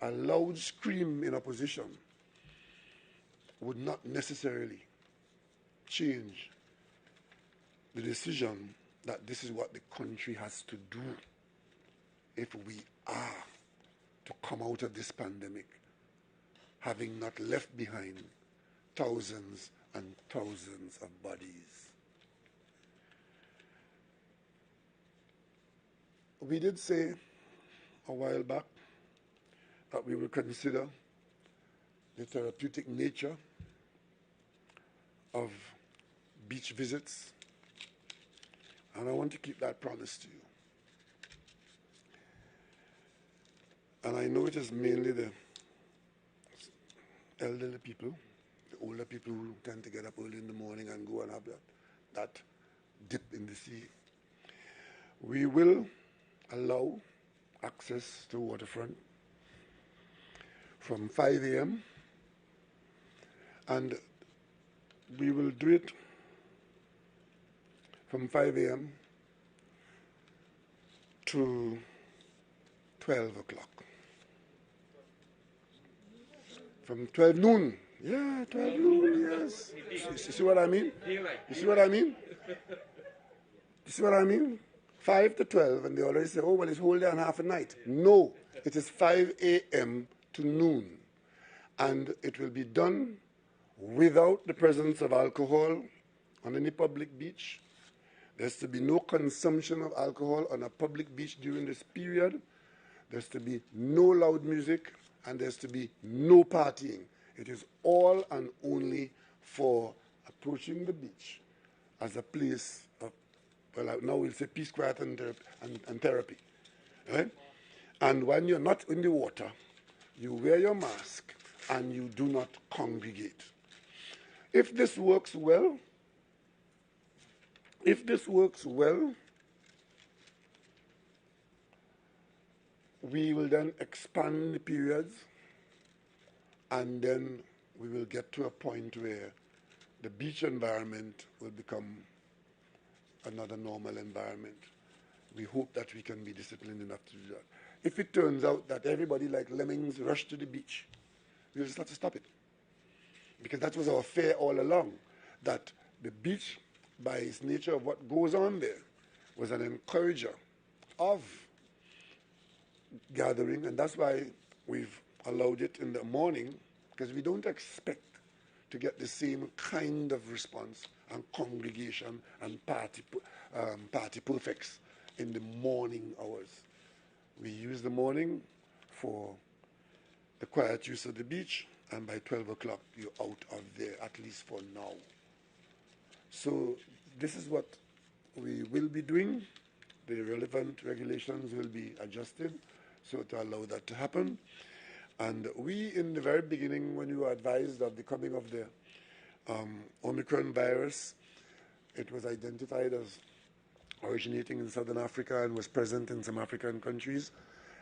a loud scream in opposition would not necessarily change the decision that this is what the country has to do if we are to come out of this pandemic, having not left behind thousands and thousands of bodies. We did say a while back that we will consider the therapeutic nature of beach visits, and I want to keep that promise to you. And I know it is mainly the elderly people, the older people who tend to get up early in the morning and go and have that dip in the sea. We will allow access to waterfront from 5 a.m. and we will do it from 5 a.m. to 12 o'clock. From 12 noon. Yeah, 12 noon, yes. You see what I mean? You see what I mean? You see what I mean? 5 to 12, and they already say, oh, well, it's whole day and half a night. No, it is 5 a.m. to noon. And it will be done without the presence of alcohol on any public beach. There's to be no consumption of alcohol on a public beach during this period. There's to be no loud music, and there's to be no partying. It is all and only for approaching the beach as a place of, well, now we'll say peace, quiet, and therapy. Right? And when you're not in the water, you wear your mask and you do not congregate. If this works well, we will then expand the periods, and then we will get to a point where the beach environment will become another normal environment. We hope that we can be disciplined enough to do that. If it turns out that everybody like lemmings rush to the beach, we'll just have to stop it. Because that was our fear all along, that the beach, by its nature of what goes on there, was an encourager of gathering, and that's why we've allowed it in the morning, because we don't expect to get the same kind of response and congregation and party perfects in the morning hours. We use the morning for the quiet use of the beach, and by 12 o'clock you're out of there, at least for now. So this is what we will be doing. The relevant regulations will be adjusted so to allow that to happen. And we, in the very beginning, when we were advised of the coming of the Omicron virus, it was identified as originating in Southern Africa and was present in some African countries.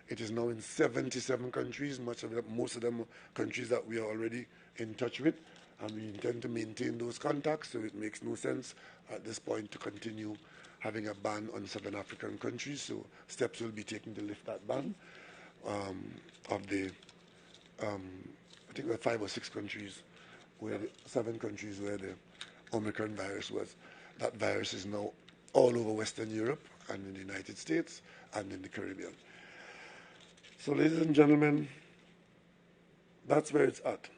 It is now in 77 countries, most of them countries that we are already in touch with, and we intend to maintain those contacts, so it makes no sense at this point to continue having a ban on Southern African countries, so steps will be taken to lift that ban. Of the, I think there are 5 or 6 countries, 7 countries where the Omicron virus was. That virus is now all over Western Europe and in the United States and in the Caribbean. So, ladies and gentlemen, that's where it's at.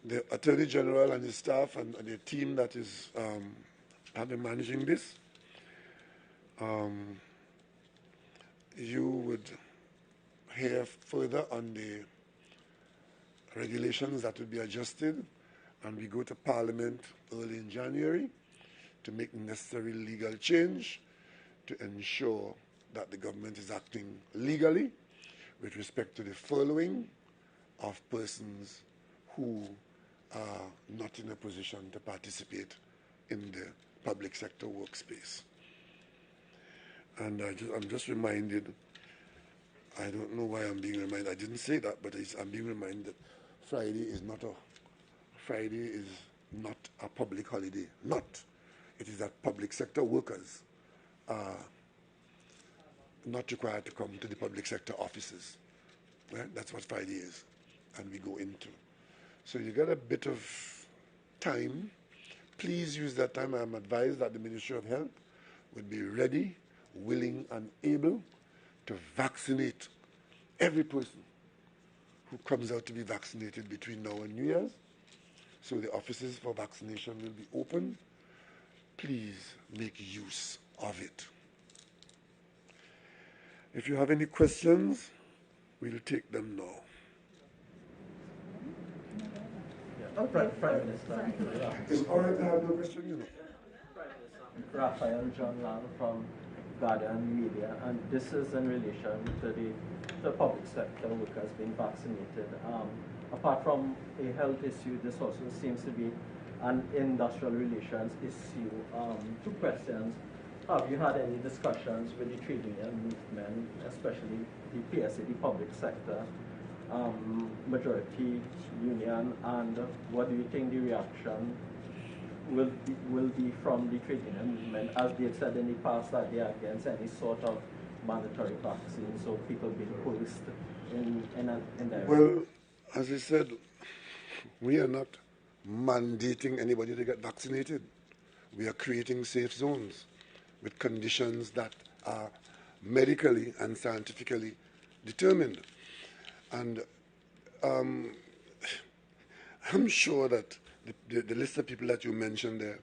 The Attorney General and his staff and the team that is have been managing this, you would hear further on the regulations that will be adjusted, and we go to Parliament early in January to make the necessary legal change to ensure that the government is acting legally with respect to the furloughing of persons who are not in a position to participate in the public sector workspace. And I'm just reminded, I don't know why I'm being reminded, I didn't say that, but I'm being reminded that Friday is not a public holiday. It is that public sector workers are not required to come to the public sector offices. Right? That's what Friday is, and we go into. So you get a bit of time. Please use that time. I'm advised that the Ministry of Health would be ready, willing, and able to vaccinate every person who comes out to be vaccinated between now and New Year's. So the offices for vaccination will be open. Please make use of it. If you have any questions, we'll take them now. Okay, Prime Minister. It's all right to have no question, you know. Raphael John Lang from Guardian Media, and this is in relation to the public sector workers being vaccinated. Apart from a health issue, this also seems to be an industrial relations issue. Two questions. Have you had any discussions with the trade union movement, especially the PSA, the public sector, majority union, and what do you think the reaction will be from the trade union movement, as they've said in the past that they are against any sort of mandatory vaccine, so people being coerced in their... Well, as I said, we are not mandating anybody to get vaccinated. We are creating safe zones with conditions that are medically and scientifically determined. And I'm sure that the list of people that you mentioned there,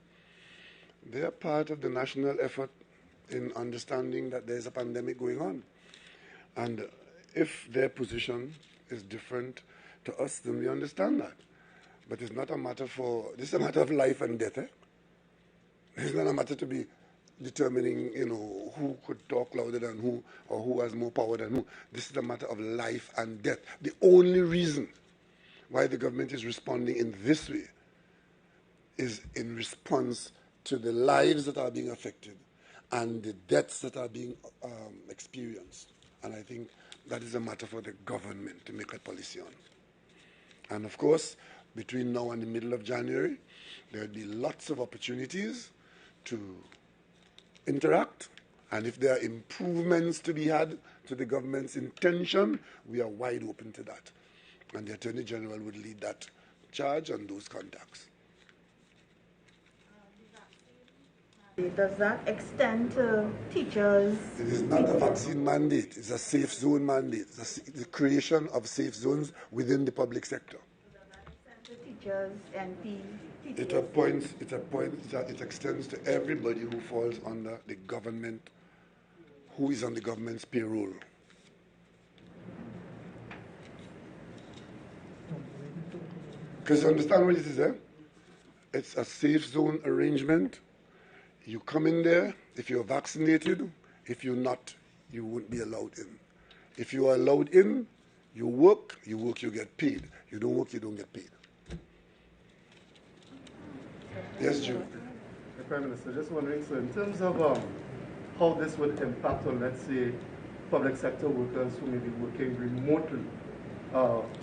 they are part of the national effort in understanding that there's a pandemic going on. And if their position is different to us, then we understand that. But it's not a matter this is a matter of life and death. It's not a matter to be determining, who could talk louder than who, or who has more power than who. This is a matter of life and death. The only reason why the government is responding in this way is in response to the lives that are being affected and the deaths that are being experienced. And I think that is a matter for the government to make a policy on. And of course, between now and the middle of January, there will be lots of opportunities to interact. And if there are improvements to be had to the government's intention, we are wide open to that. And the Attorney General would lead that charge and those contacts. Does that extend to teachers? It is not a vaccine mandate. It's a safe zone mandate. It's the creation of safe zones within the public sector. Does that extend to teachers and it extends to everybody who falls under the government, who is on the government's payroll. Because you understand what it is, eh? It's a safe zone arrangement. You come in there, if you're vaccinated. If you're not, you won't be allowed in. If you are allowed in, you work, you get paid. You don't work, you don't get paid. Yes, Jim. The Prime Minister, just wondering, so in terms of how this would impact on, let's say, public sector workers who may be working remotely,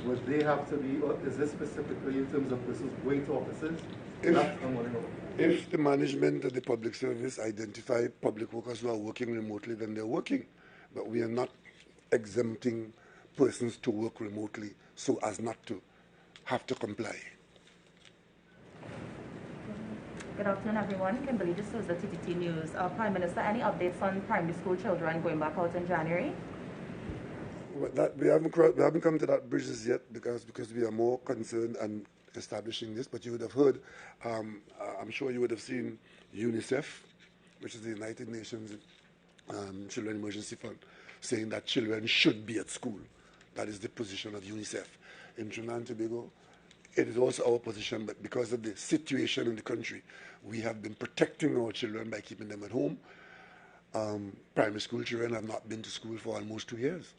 would they have to be, or is this specifically in terms of persons going to offices? If the management of the public service identify public workers who are working remotely, then they're working. But we are not exempting persons to work remotely so as not to have to comply. Good afternoon, everyone. Kimberly D'Souza, TTT News. Prime Minister, any updates on primary school children going back out in January? We haven't come to that bridges yet because we are more concerned and establishing this. But you would have heard, I'm sure you would have seen UNICEF, which is the United Nations Children Emergency Fund, saying that children should be at school. That is the position of UNICEF. In Trinidad and Tobago, it is also our position, but because of the situation in the country, we have been protecting our children by keeping them at home. Primary school children have not been to school for almost 2 years.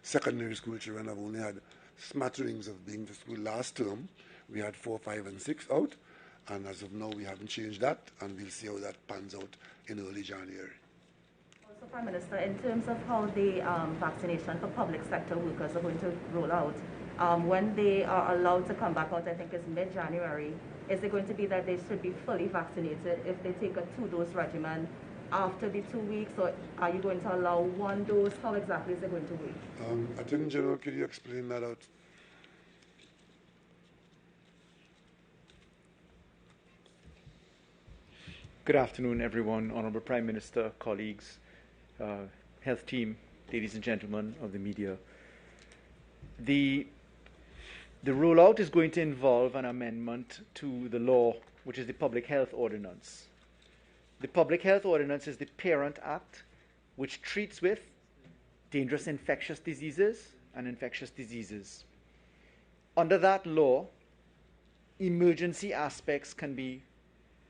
Secondary school children have only had smatterings of being to school. Last term, we had 4, 5, and 6 out, and as of now, we haven't changed that, and we'll see how that pans out in early January. Also, Prime Minister, in terms of how the vaccination for public sector workers are going to roll out, when they are allowed to come back out, I think it's mid-January, is it going to be that they should be fully vaccinated if they take a 2-dose regimen after the 2 weeks, or are you going to allow 1 dose? How exactly is it going to work? Attorney General, could you explain that out? Good afternoon, everyone, Honorable Prime Minister, colleagues, health team, ladies and gentlemen of the media. The rollout is going to involve an amendment to the law, which is the Public Health Ordinance. The Public Health Ordinance is the parent act which treats with dangerous infectious diseases and infectious diseases. Under that law, emergency aspects can be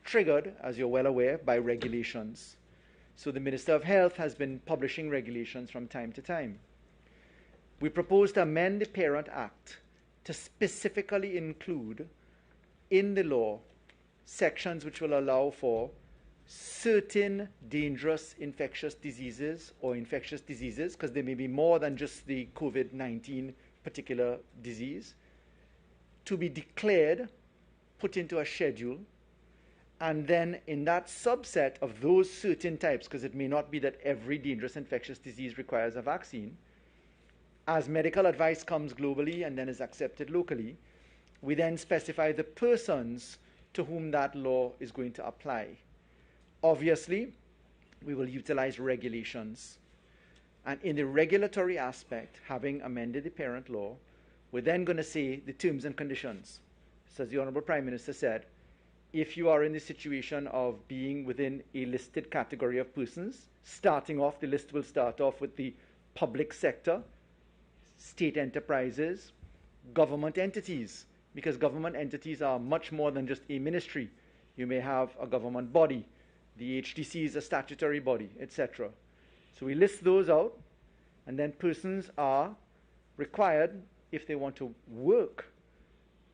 triggered, as you're well aware, by regulations. So the Minister of Health has been publishing regulations from time to time. We propose to amend the Parent Act to specifically include in the law sections which will allow for certain dangerous infectious diseases or infectious diseases, because there may be more than just the COVID-19 particular disease, to be declared, put into a schedule, and then in that subset of those certain types, because it may not be that every dangerous infectious disease requires a vaccine, as medical advice comes globally and then is accepted locally, we then specify the persons to whom that law is going to apply. Obviously, we will utilize regulations. And in the regulatory aspect, having amended the parent law, we're then going to say the terms and conditions. So as the Honourable Prime Minister said, if you are in the situation of being within a listed category of persons, starting off, the list will start off with the public sector, state enterprises, government entities, because government entities are much more than just a ministry. You may have a government body, the HDC is a statutory body, etc. So we list those out, and then persons are required, if they want to work,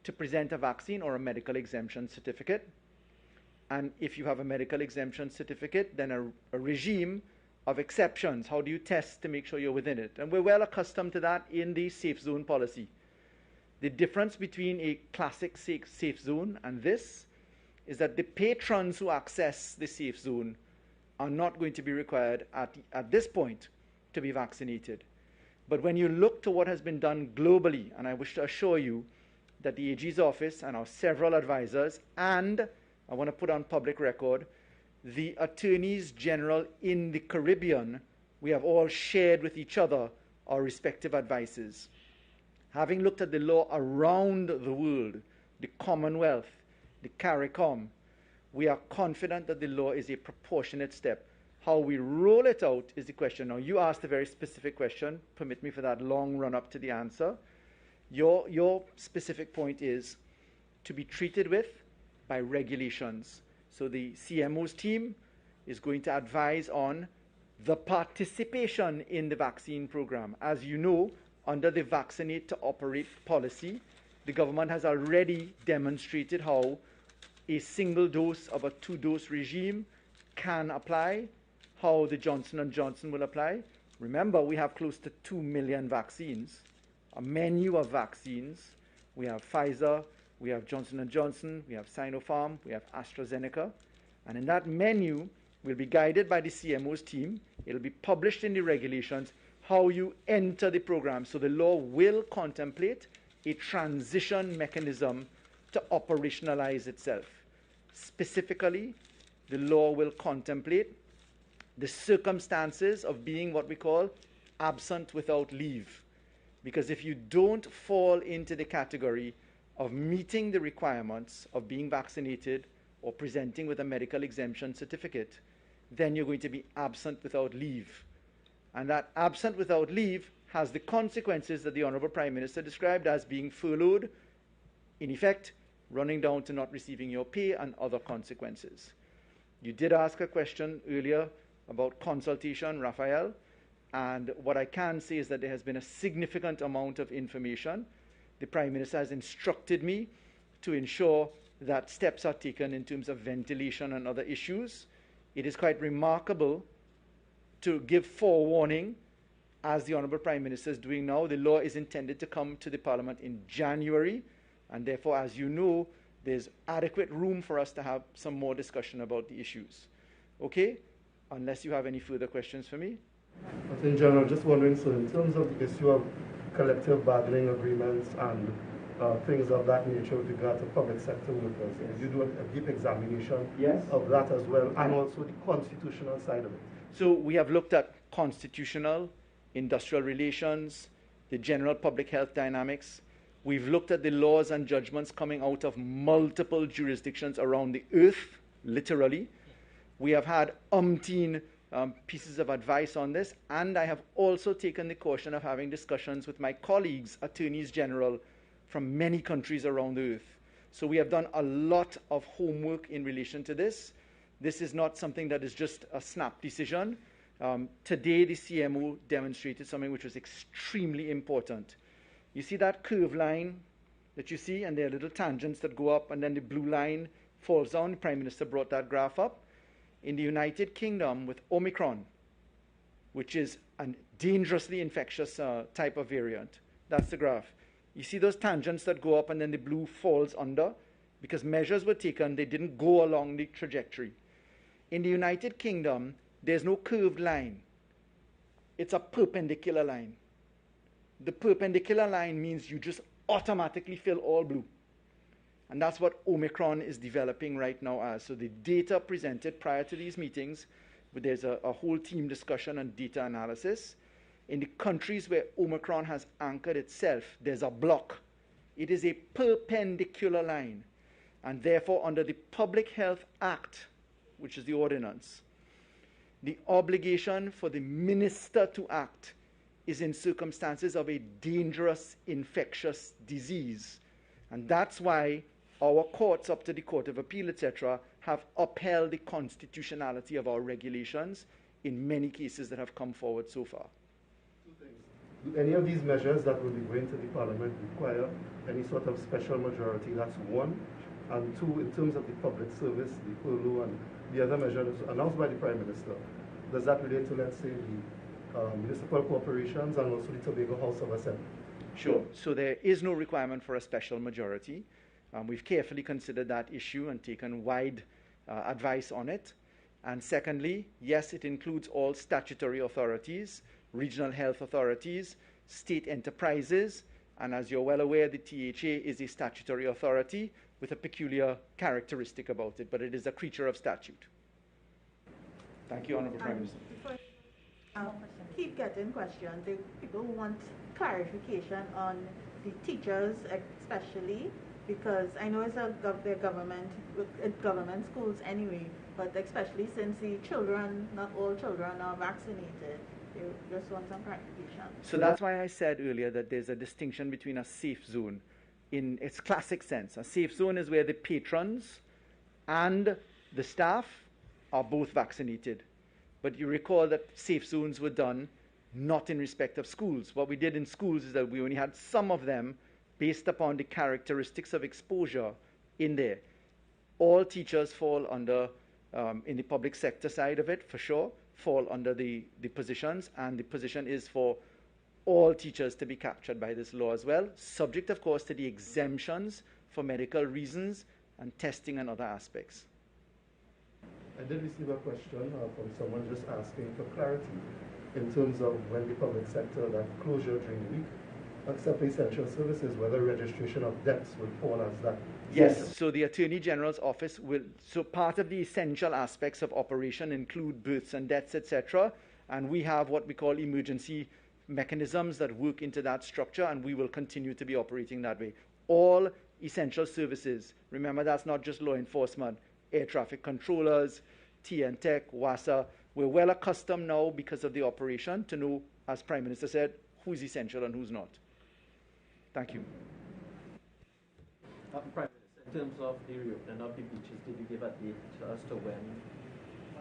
to present a vaccine or a medical exemption certificate. And if you have a medical exemption certificate, then a regime of exceptions. How do you test to make sure you're within it? And we're well accustomed to that in the safe zone policy. The difference between a classic safe zone and this is that the patrons who access the safe zone are not going to be required at this point to be vaccinated. But when you look to what has been done globally, and I wish to assure you that the AG's office and our several advisors, and I want to put on public record, the attorneys general in the Caribbean, we have all shared with each other our respective advices. Having looked at the law around the world, the Commonwealth, the CARICOM, we are confident that the law is a proportionate step. How we roll it out is the question. Now, you asked a very specific question. Permit me for that long run-up to the answer. Your specific point is to be treated with by regulations. So the CMO's team is going to advise on the participation in the vaccine program. As you know, under the Vaccinate to Operate policy, the government has already demonstrated how a single dose of a two-dose regime can apply, how the Johnson & Johnson will apply. Remember, we have close to 2 million vaccines, a menu of vaccines. We have Pfizer, we have Johnson & Johnson, we have Sinopharm, we have AstraZeneca. And in that menu, we'll be guided by the CMO's team. It'll be published in the regulations how you enter the program. So the law will contemplate a transition mechanism to operationalize itself. Specifically, the law will contemplate the circumstances of being what we call absent without leave. Because if you don't fall into the category of meeting the requirements of being vaccinated or presenting with a medical exemption certificate, then you're going to be absent without leave. And that absent without leave has the consequences that the Honourable Prime Minister described as being furloughed, in effect, running down to not receiving your pay and other consequences. You did ask a question earlier about consultation, Raphael, and what I can say is that there has been a significant amount of information. The Prime Minister has instructed me to ensure that steps are taken in terms of ventilation and other issues. It is quite remarkable to give forewarning, as the Honourable Prime Minister is doing now. The law is intended to come to the Parliament in January, and therefore, as you know, there's adequate room for us to have some more discussion about the issues. Okay? Unless you have any further questions for me. But in general, just wondering, so in terms of the issue of collective bargaining agreements and things of that nature with regard to public sector workers, yes, you do a deep examination, yes, of that as well, and also the constitutional side of it. So we have looked at constitutional, industrial relations, the general public health dynamics. We've looked at the laws and judgments coming out of multiple jurisdictions around the earth, literally. We have had umpteen pieces of advice on this, and I have also taken the caution of having discussions with my colleagues, attorneys general from many countries around the earth. So we have done a lot of homework in relation to this. This is not something that is just a snap decision. Today, the CMO demonstrated something which was extremely important. You see that curve line that you see, and there are little tangents that go up, and then the blue line falls down. The Prime Minister brought that graph up. In the United Kingdom, with Omicron, which is a dangerously infectious type of variant, that's the graph. You see those tangents that go up, and then the blue falls under? Because measures were taken, they didn't go along the trajectory. In the United Kingdom, there's no curved line. It's a perpendicular line. The perpendicular line means you just automatically fill all blue. And that's what Omicron is developing right now as. So the data presented prior to these meetings, there's a whole team discussion on data analysis. In the countries where Omicron has anchored itself, there's a block. It is a perpendicular line. And therefore, under the Public Health Act, which is the ordinance, the obligation for the minister to act is in circumstances of a dangerous infectious disease. And that's why our courts, up to the Court of Appeal, etc., have upheld the constitutionality of our regulations in many cases that have come forward so far. Two things. Do any of these measures that will be going to the Parliament require any sort of special majority? That's one. And two, in terms of the public service, the furlough and the other measures announced by the Prime Minister, does that relate to, let's say, the municipal corporations and also the Tobago House of Assembly? Sure. So there is no requirement for a special majority. We've carefully considered that issue and taken wide advice on it. And secondly, yes, it includes all statutory authorities, regional health authorities, state enterprises, and as you're well aware, the THA is a statutory authority with a peculiar characteristic about it, but it is a creature of statute. Thank you, Honourable Prime Minister. Keep getting questions. People want clarification on the teachers, especially, because I know it's they're government schools anyway, but especially since the children, not all children are vaccinated, they just want some clarification. So that's why I said earlier that there's a distinction between a safe zone in its classic sense. A safe zone is where the patrons and the staff are both vaccinated. But you recall that safe zones were done not in respect of schools. What we did in schools is that we only had some of them based upon the characteristics of exposure in there. All teachers fall under, in the public sector side of it, for sure, fall under the positions, and the position is for all teachers to be captured by this law as well, subject, of course, to the exemptions for medical reasons and testing and other aspects. I did receive a question from someone just asking for clarity in terms of when the public sector, that closure during the week, except essential services, whether registration of deaths will fall as that. Yes, so the Attorney General's office will, so part of the essential aspects of operation include births and deaths, etc., and we have what we call emergency mechanisms that work into that structure, and we will continue to be operating that way. All essential services, remember that's not just law enforcement, air traffic controllers, TN-Tech, WASA, we're well accustomed now because of the operation to know, as Prime Minister said, who's essential and who's not. Thank you. Prime Minister, in terms of the reopening of the beaches, did you give a date as to when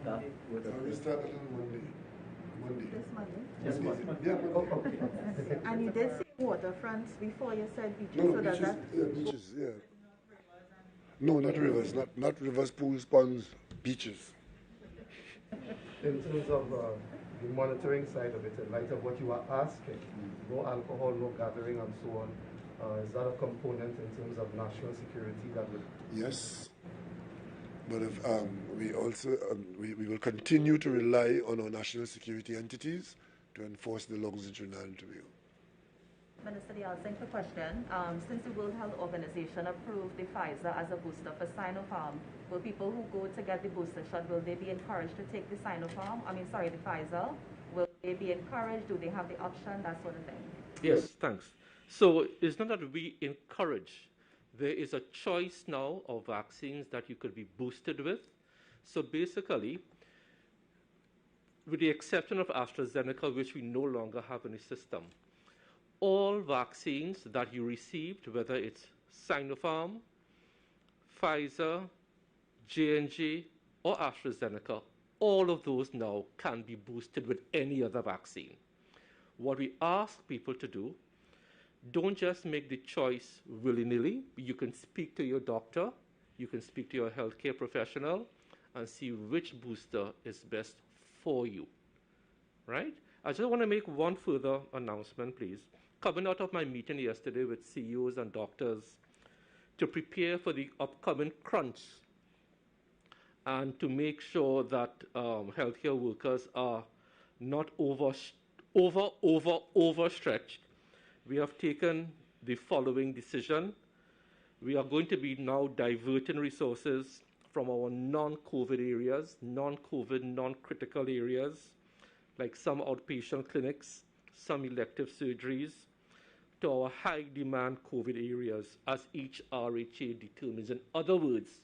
that would occur? We started on Monday. This Monday? Yes, Monday. Yeah, Okay. And you did say waterfronts before you said beaches, no, so beaches, does that... yeah, beaches, yeah. No, not rivers, not rivers, pools, ponds, beaches. In terms of the monitoring side of it, in light of what you are asking, no alcohol, no gathering and so on, is that a component in terms of national security that would... Yes, but if, we also we will continue to rely on our national security entities to enforce the laws in Trinidad and Tobago. Minister Dial, thanks for the question. Since the World Health Organization approved the Pfizer as a booster for Sinopharm, will people who go to get the booster shot, will they be encouraged to take the the Pfizer? Will they be encouraged? Do they have the option? That sort of thing. Yes, thanks. So it's not that we encourage. There is a choice now of vaccines that you could be boosted with. So basically, with the exception of AstraZeneca, which we no longer have in the system, all vaccines that you received, whether it's Sinopharm, Pfizer, J&J, or AstraZeneca, all of those now can be boosted with any other vaccine. What we ask people to do, don't just make the choice willy-nilly. You can speak to your doctor, you can speak to your healthcare professional, and see which booster is best for you, right? I just want to make one further announcement, please. Coming out of my meeting yesterday with CEOs and doctors to prepare for the upcoming crunch and to make sure that healthcare workers are not overstretched, we have taken the following decision. We are going to be now diverting resources from our non-COVID areas, non-COVID, non-critical areas, like some outpatient clinics, some elective surgeries, to our high-demand COVID areas as each RHA determines. In other words,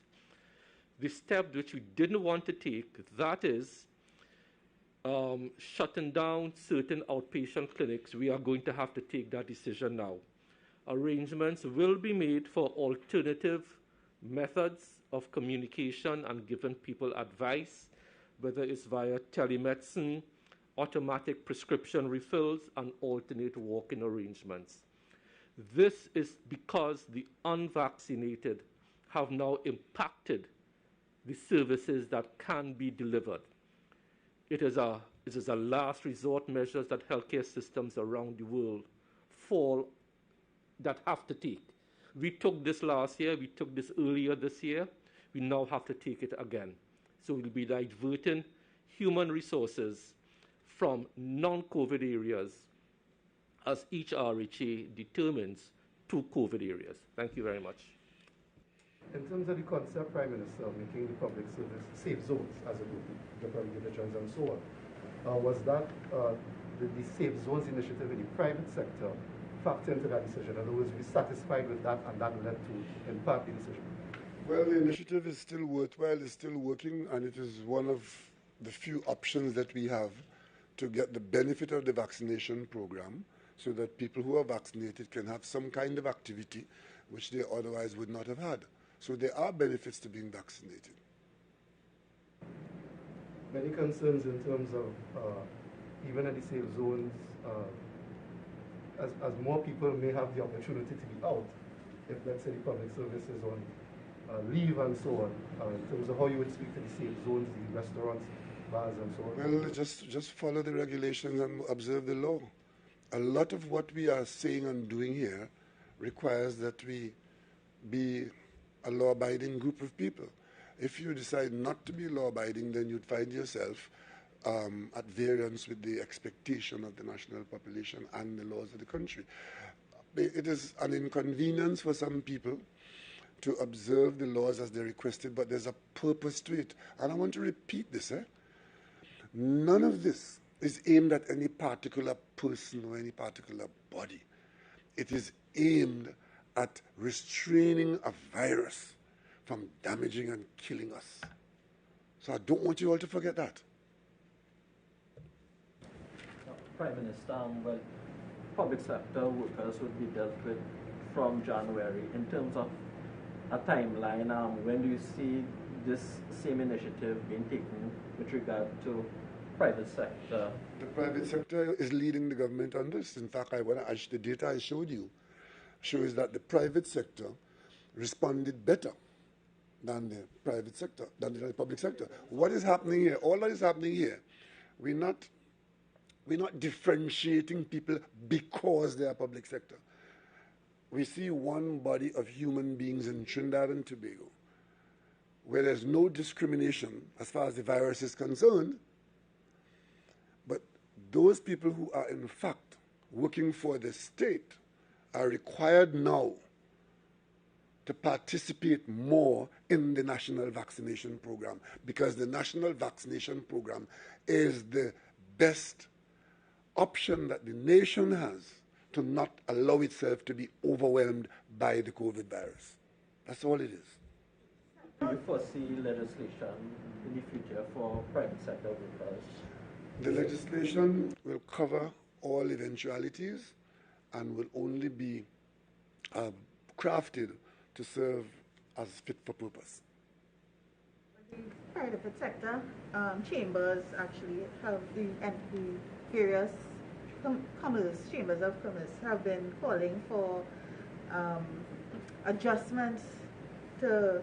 the step which we didn't want to take, that is shutting down certain outpatient clinics, we are going to have to take that decision now. Arrangements will be made for alternative methods of communication and giving people advice, whether it's via telemedicine, automatic prescription refills, and alternate walk-in arrangements. This is because the unvaccinated have now impacted the services that can be delivered. It is a last resort measures that healthcare systems around the world have to take. We took this last year, we took this earlier this year, we now have to take it again. So we'll be diverting human resources from non-COVID areas as each RHA determines to COVID areas. Thank you very much. In terms of the concept, Prime Minister, of making the public service safe zones, as it would be, the divisions and so on, was that the safe zones initiative in the private sector factor into that decision? In other words, we satisfied with that, and that led to, in part, the decision? Well, the initiative is still worthwhile, it's still working, and it is one of the few options that we have to get the benefit of the vaccination program so that people who are vaccinated can have some kind of activity which they otherwise would not have had. So there are benefits to being vaccinated. Many concerns in terms of, even at the safe zones, as more people may have the opportunity to be out, if let's say the public service is on leave and so on, in terms of how you would speak to the safe zones, the restaurants, bars and so on? Well, just follow the regulations and observe the law. A lot of what we are saying and doing here requires that we be a law-abiding group of people. If you decide not to be law-abiding, then you'd find yourself at variance with the expectation of the national population and the laws of the country. It is an inconvenience for some people to observe the laws as they're requested, but there's a purpose to it. And I want to repeat this. None of this is aimed at any particular person or any particular body. It is aimed at restraining a virus from damaging and killing us. So I don't want you all to forget that. Prime Minister, well, public sector workers would be dealt with from January. In terms of a timeline, when do you see this same initiative being taken with regard to private sector? The private sector is leading the government on this. In fact, the data I showed you shows that the private sector responded better than the private sector, than the public sector. What is happening here? All that is happening here, we're not differentiating people because they are public sector. We see one body of human beings in Trinidad and Tobago where there's no discrimination as far as the virus is concerned, but those people who are in fact working for the state are required now to participate more in the national vaccination program, because the national vaccination program is the best option that the nation has to not allow itself to be overwhelmed by the COVID virus. That's all it is. Do you foresee legislation in the future for private sector workers? The legislation will cover all eventualities and will only be crafted to serve as fit for purpose. Private sector chambers actually have the various chambers of commerce have been calling for adjustments to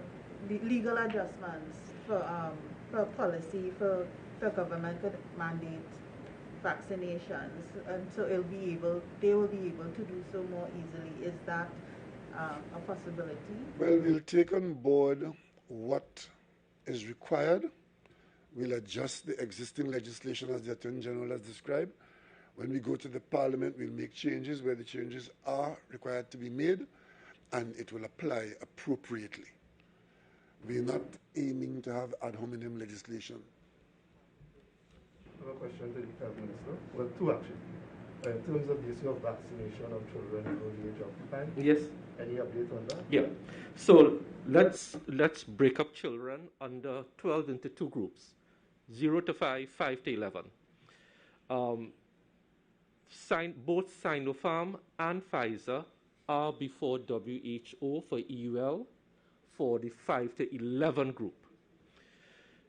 the legal adjustments for policy for the government could mandate vaccinations, and so they will be able to do so more easily. Is that a possibility? Well, we'll take on board what is required. We'll adjust the existing legislation as the Attorney General has described. When we go to the Parliament, we'll make changes where the changes are required to be made, and it will apply appropriately. We're not aiming to have ad hominem legislation. I have a question to the Health Minister. Well, two actually. In terms of the issue of vaccination of children below the age of 5. Yes. Any update on that? Yeah. So let's break up children under 12 into two groups: 0 to 5, 5 to 11. Both Sinopharm and Pfizer are before WHO for EUL for the 5 to 11 group.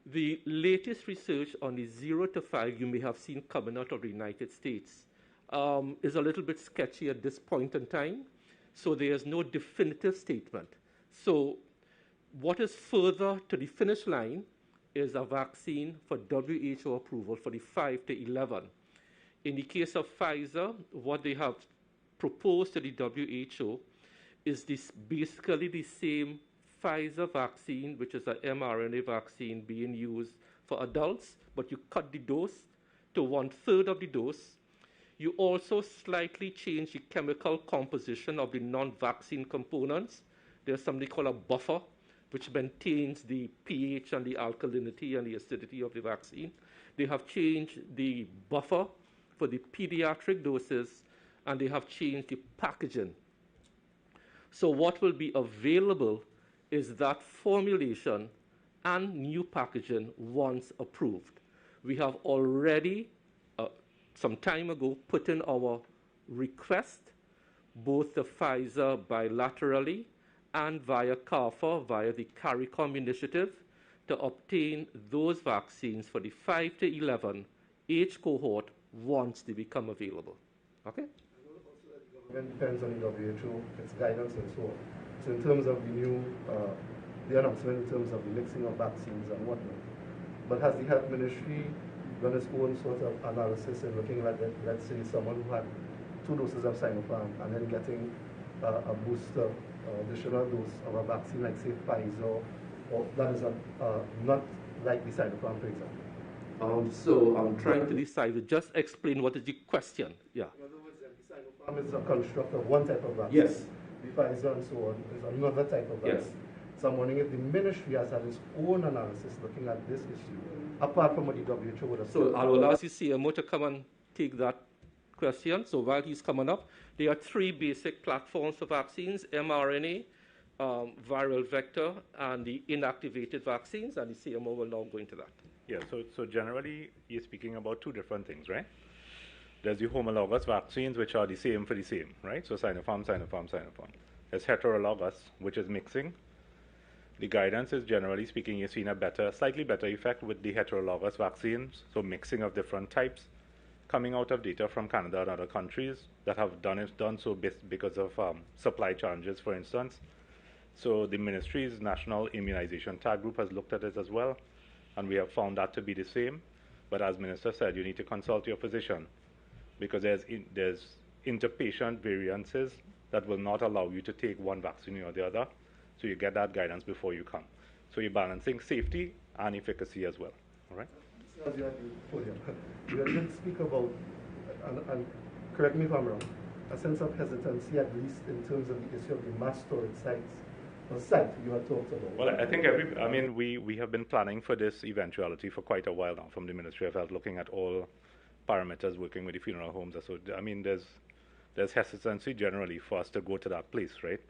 The latest research on the 0 to 5 you may have seen coming out of the United States is a little bit sketchy at this point in time, so there is no definitive statement. So what is further to the finish line is a vaccine for WHO approval for the 5 to 11. In the case of Pfizer, what they have proposed to the WHO is this basically the same Pfizer vaccine, which is an mRNA vaccine being used for adults, but you cut the dose to 1/3 of the dose. You also slightly change the chemical composition of the non-vaccine components. There's something called a buffer, which maintains the pH and the alkalinity and the acidity of the vaccine. They have changed the buffer for the pediatric doses, and they have changed the packaging. So what will be available is that formulation and new packaging once approved. We have already, some time ago, put in our request, both to Pfizer bilaterally and via CARPHA, via the CARICOM initiative, to obtain those vaccines for the 5 to 11 age cohort once they become available. Okay? It depends on the WHO, its guidance and so on. So in terms of the new, the announcement in terms of the mixing of vaccines and whatnot, but has the Health Ministry done its own sort of analysis in looking at, let's say, someone who had 2 doses of Sinopharm and then getting a booster, additional dose of a vaccine like, say, Pfizer, or that is not like the Sinopharm, for example? So I'm trying to decide. Just explain what is the question. Yeah. In other words, the Sinopharm is a construct of one type of vaccine. Yes. The Pfizer and so on is another type of vaccine. Yes. So I'm wondering if the ministry has had its own analysis looking at this issue, apart from what the WHO would have said. So I will ask the CMO to come and take that question. So while he's coming up, there are 3 basic platforms for vaccines: mRNA, viral vector, and the inactivated vaccines, and the CMO will now go into that. Yeah, so generally, you're speaking about 2 different things, right? There's the homologous vaccines, which are the same for the same, right? So Sinopharm. There's heterologous, which is mixing. The guidance is, generally speaking, you've seen a slightly better effect with the heterologous vaccines, so mixing of different types, coming out of data from Canada and other countries that have done so because of supply challenges, for instance. So the ministry's National Immunization Task Group has looked at it as well, and we have found that to be the same. But as Minister said, you need to consult your physician, because there's interpatient variances that will not allow you to take one vaccine or the other. So you get that guidance before you come. So you're balancing safety and efficacy as well. All right? As you did speak about, and correct me if I'm wrong, a sense of hesitancy, at least in terms of the issue of the mass storage sites, or site you had talked about. Well, I think we have been planning for this eventuality for quite a while now from the Ministry of Health, looking at all parameters, working with the funeral homes. So, there's hesitancy generally for us to go to that place, right?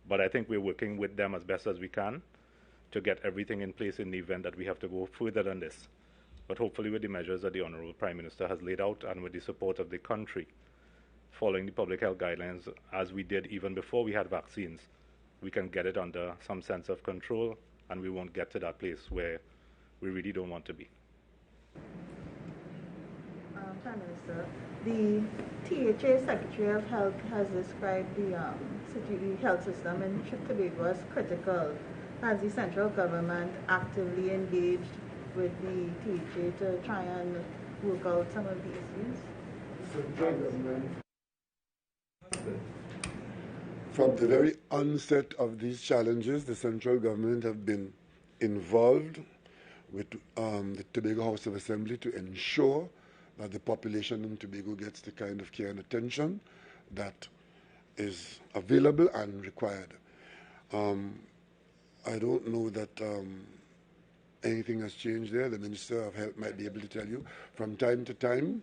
But I think we're working with them as best as we can to get everything in place in the event that we have to go further than this. But hopefully with the measures that the Honourable Prime Minister has laid out and with the support of the country, following the public health guidelines as we did even before we had vaccines, we can get it under some sense of control and we won't get to that place where we really don't want to be. Prime Minister, the THA Secretary of Health has described the health system in Tobago as critical. Has the central government actively engaged with the THA to try and work out some of the issues? Central government, from the very onset of these challenges, the central government have been involved with the Tobago House of Assembly to ensure that the population in Tobago gets the kind of care and attention that is available and required. I don't know that anything has changed there. The Minister of Health might be able to tell you. From time to time,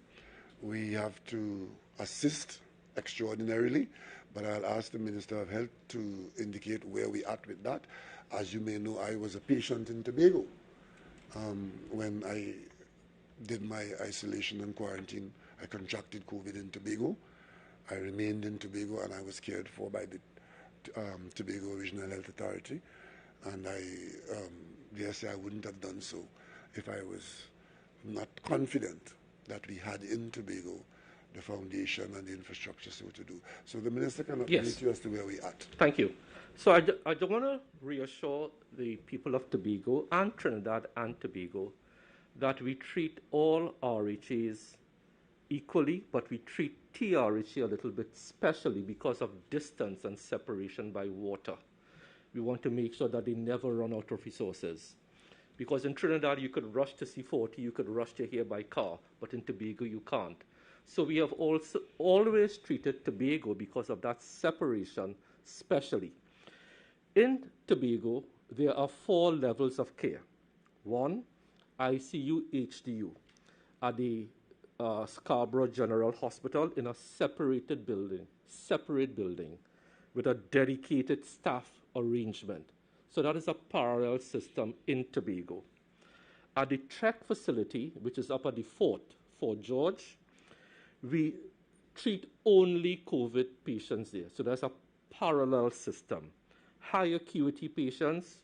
we have to assist extraordinarily, but I'll ask the Minister of Health to indicate where we are with that. As you may know, I was a patient in Tobago when I did my isolation and quarantine. I contracted COVID in Tobago. I remained in Tobago and I was cared for by the Tobago Regional Health Authority. And I dare say I wouldn't have done so if I was not confident that we had in Tobago the foundation and the infrastructure so to do. So the Minister can update you as to where we are at. Thank you. So I do want to reassure the people of Tobago and Trinidad and Tobago that we treat all RHAs equally, but we treat TRHA a little bit specially because of distance and separation by water. We want to make sure that they never run out of resources. Because in Trinidad, you could rush to C40, you could rush to here by car, but in Tobago, you can't. So we have also always treated Tobago because of that separation specially. In Tobago, there are 4 levels of care. 1, ICU, HDU, at the Scarborough General Hospital in a separate building, with a dedicated staff arrangement. So that is a parallel system in Tobago. At the Trek facility, which is up at the Fort George, we treat only COVID patients there. So that's a parallel system. High acuity patients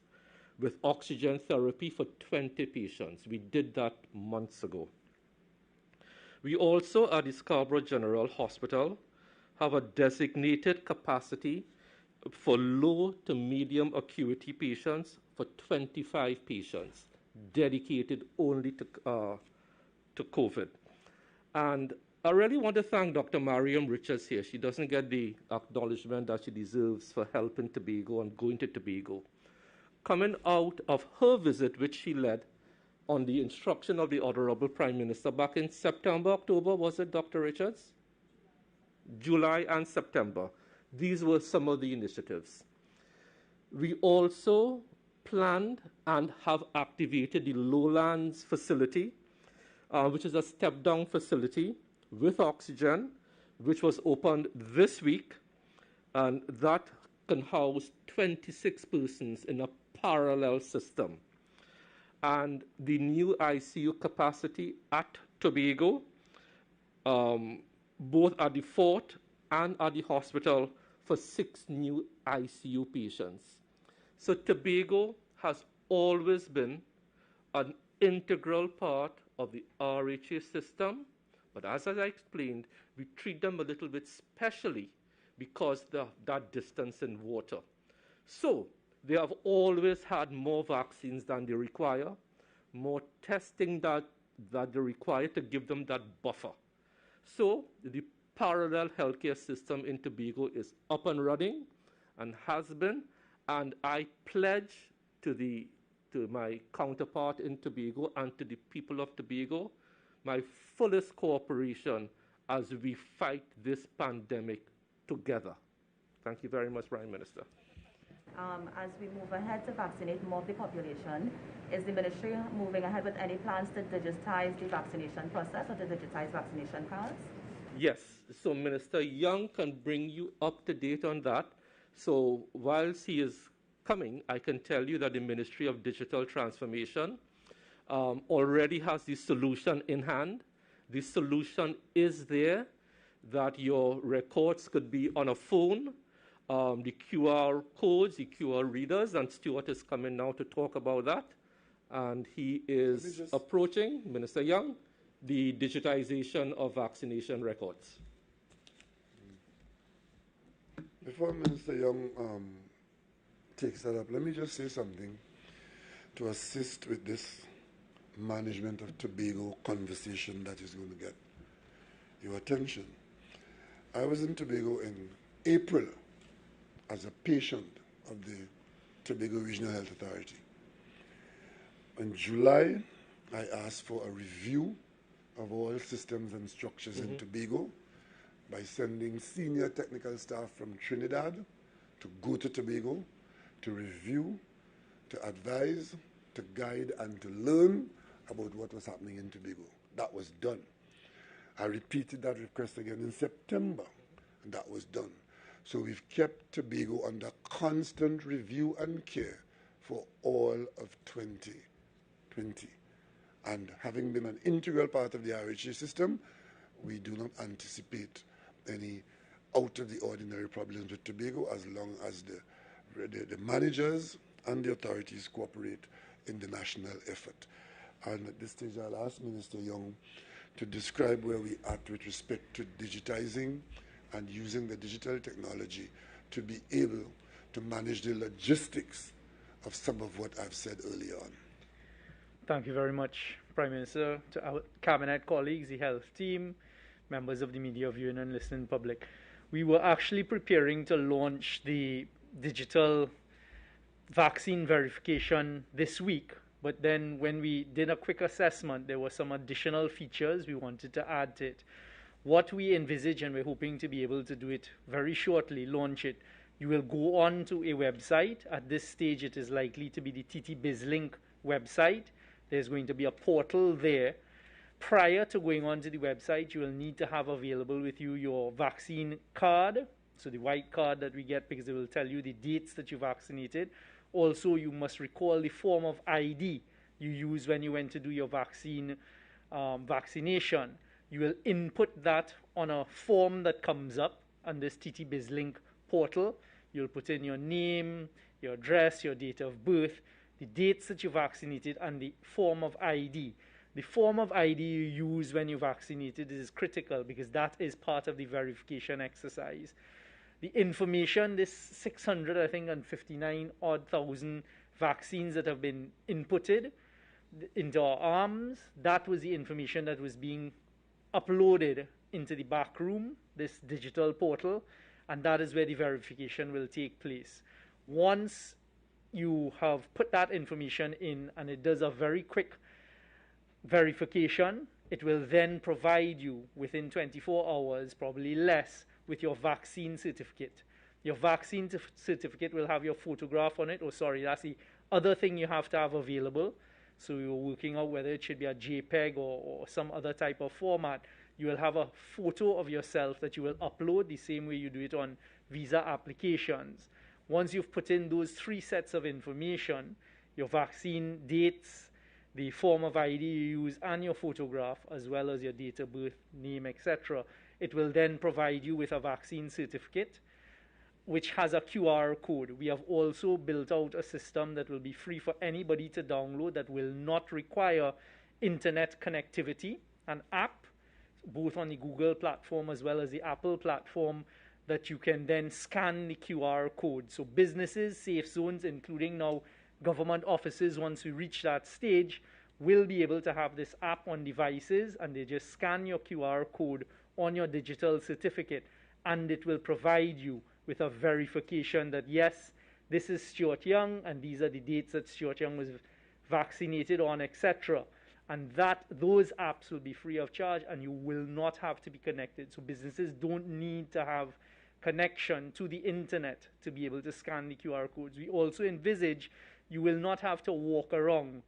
with oxygen therapy for 20 patients. We did that months ago. We also, at the Scarborough General Hospital, have a designated capacity for low to medium acuity patients for 25 patients, dedicated only to COVID. And I really want to thank Dr. Mariam Richards here. She doesn't get the acknowledgement that she deserves for helping Tobago and going to Tobago. Coming out of her visit, which she led on the instruction of the Honorable Prime Minister back in September, October, was it, Dr. Richards? July and September. These were some of the initiatives. We also planned and have activated the Lowlands facility, which is a step-down facility with oxygen, which was opened this week, and that can house 26 persons in a parallel system. And the new ICU capacity at Tobago, both at the fort and at the hospital, for 6 new ICU patients. So Tobago has always been an integral part of the RHA system, but as I explained, we treat them a little bit specially because of that distance in water. So they have always had more vaccines than they require, more testing that they require to give them that buffer. So the parallel healthcare system in Tobago is up and running and has been, and I pledge to my counterpart in Tobago and to the people of Tobago my fullest cooperation as we fight this pandemic together. Thank you very much, Prime Minister. As we move ahead to vaccinate more of the population, is the ministry moving ahead with any plans to digitize the vaccination process or to digitize vaccination cards? Yes, so Minister Young can bring you up to date on that. So whilst he is coming, I can tell you that the Ministry of Digital Transformation already has the solution in hand. The solution is there, that your records could be on a phone the QR codes, the QR readers, and Stuart is coming now to talk about that. And he is approaching, Minister Young, the digitization of vaccination records. Before Minister Young takes that up, let me just say something to assist with this management of Tobago conversation that is going to get your attention. I was in Tobago in April as a patient of the Tobago Regional Health Authority. In July, I asked for a review of all systems and structures in Tobago by sending senior technical staff from Trinidad to go to Tobago to review, to advise, to guide, and to learn about what was happening in Tobago. That was done. I repeated that request again in September, and that was done. So we've kept Tobago under constant review and care for all of 2020. And having been an integral part of the RHA system, we do not anticipate any out-of-the-ordinary problems with Tobago as long as the managers and the authorities cooperate in the national effort. And at this stage, I'll ask Minister Young to describe where we are with respect to digitizing and using the digital technology to be able to manage the logistics of some of what I've said earlier on. Thank you very much, Prime Minister, to our cabinet colleagues, the health team, members of the media viewing and listening public. We were actually preparing to launch the digital vaccine verification this week, but then when we did a quick assessment, there were some additional features we wanted to add to it. What we envisage, and we're hoping to be able to do it very shortly, launch it, you will go on to a website. At this stage, it is likely to be the TT BizLink website. There's going to be a portal there. Prior to going on to the website, you will need to have available with you your vaccine card, so the white card that we get, because it will tell you the dates that you vaccinated. Also, you must recall the form of ID you used when you went to do your vaccination. You will input that on a form that comes up on this TT BizLink portal. You'll put in your name, your address, your date of birth, the dates that you vaccinated, and the form of ID. The form of ID you use when you vaccinated is critical because that is part of the verification exercise. The information, this 600, I think, and 59 odd thousand vaccines that have been inputted into our arms, that was the information that was being uploaded into the back room, this digital portal, and that is where the verification will take place. Once you have put that information in and it does a very quick verification, it will then provide you within 24 hours, probably less, with your vaccine certificate. Your vaccine certificate will have your photograph on it. Oh, sorry, that's the other thing you have to have available. So you're working out whether it should be a JPEG or some other type of format. You will have a photo of yourself that you will upload the same way you do it on visa applications. Once you've put in those 3 sets of information, your vaccine dates, the form of ID you use, and your photograph, as well as your date of birth, name, etc., it will then provide you with a vaccine certificate, which has a QR code. We have also built out a system that will be free for anybody to download that will not require internet connectivity, an app, both on the Google platform as well as the Apple platform, that you can then scan the QR code. So businesses, safe zones, including now government offices, once we reach that stage, will be able to have this app on devices, and they just scan your QR code on your digital certificate, and it will provide you with a verification that, yes, this is Stuart Young, and these are the dates that Stuart Young was vaccinated on, etc. And that those apps will be free of charge, and you will not have to be connected. So businesses don't need to have connection to the internet to be able to scan the QR codes. We also envisage you will not have to walk around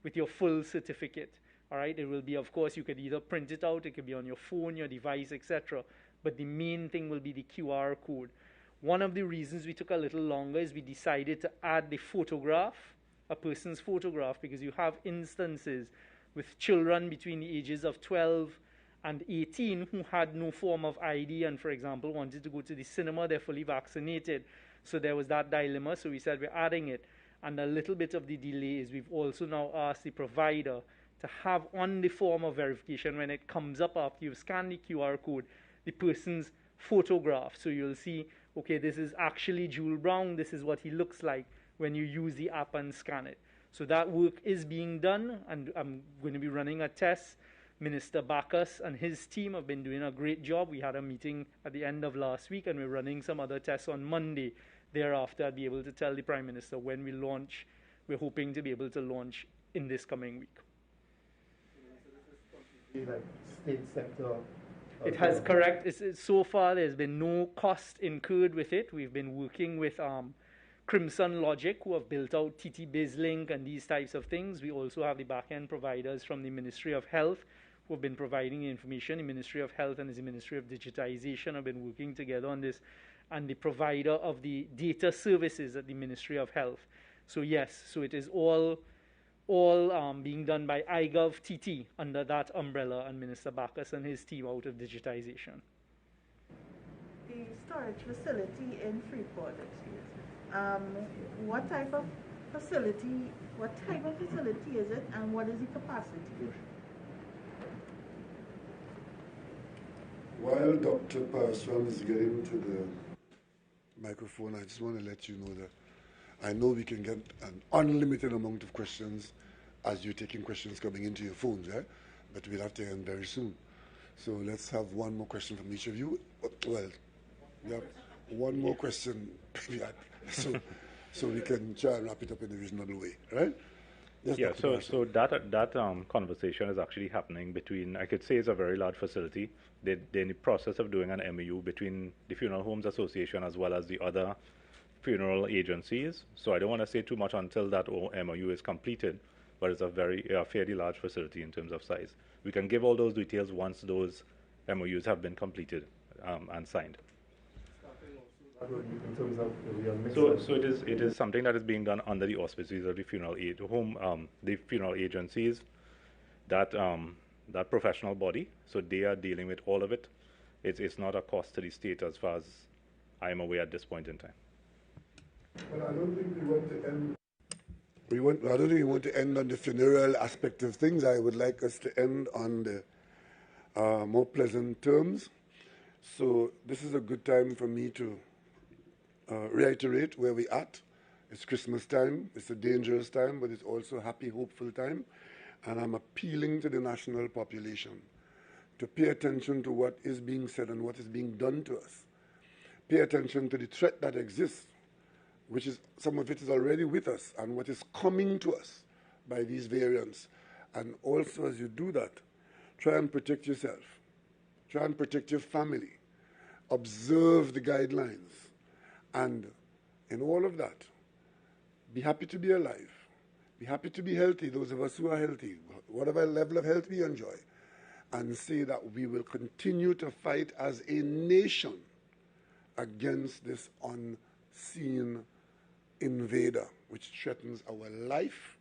with your full certificate. All right, it will be, of course, you could either print it out, it could be on your phone, your device, etc. But the main thing will be the QR code. One of the reasons we took a little longer is we decided to add the photograph, a person's photograph, because you have instances with children between the ages of 12 and 18 who had no form of ID and, for example, wanted to go to the cinema, they're fully vaccinated. So there was that dilemma, so we said we're adding it. And a little bit of the delay is we've also now asked the provider to have on the form of verification, when it comes up after you've scanned the QR code, the person's photograph. So you'll see, okay, this is actually Jewel Brown, this is what he looks like when you use the app and scan it. So that work is being done, and I'm going to be running a test. Minister Bacchus and his team have been doing a great job. We had a meeting at the end of last week, and we're running some other tests on Monday. Thereafter, I'll be able to tell the Prime Minister when we launch. We're hoping to be able to launch in this coming week. Like state sector. It has, correct. So far, there's been no cost incurred with it. We've been working with Crimson Logic, who have built out TT BizLink and these types of things. We also have the back-end providers from the Ministry of Health who have been providing the information. The Ministry of Health and the Ministry of Digitization have been working together on this, and the provider of the data services at the Ministry of Health. So yes, so it is all being done by iGov TT under that umbrella, and Minister Bacchus and his team out of digitization. The storage facility in Freeport, what type of facility is it, and what is the capacity? While Dr. Parasram is getting to the microphone, I just want to let you know that I know we can get an unlimited amount of questions as you're taking questions coming into your phones, right? But we'll have to end very soon. So let's have one more question from each of you. Well, we have one more question, so we can try and wrap it up in a reasonable way, right? Yes, yeah, so that conversation is actually happening between, I could say it's a very large facility. They're in the process of doing an MOU between the Funeral Homes Association as well as the other funeral agencies. So I don't want to say too much until that MOU is completed, but it's a fairly large facility in terms of size. We can give all those details once those MOUs have been completed and signed. So it is something that is being done under the auspices of the funeral agencies, that professional body. So they are dealing with all of it. It's not a cost to the state as far as I am aware at this point in time. Well, I don't think we want to end. I don't think we want to end on the funeral aspect of things. I would like us to end on the more pleasant terms. So this is a good time for me to reiterate where we're at. It's Christmas time. It's a dangerous time, but it's also a happy, hopeful time. And I'm appealing to the national population to pay attention to what is being said and what is being done to us. Pay attention to the threat that exists, which is some of it is already with us, and what is coming to us by these variants. And also, as you do that, try and protect yourself. Try and protect your family. Observe the guidelines. And in all of that, be happy to be alive. Be happy to be healthy, those of us who are healthy, whatever level of health we enjoy. And say that we will continue to fight as a nation against this unseen invader, which threatens our life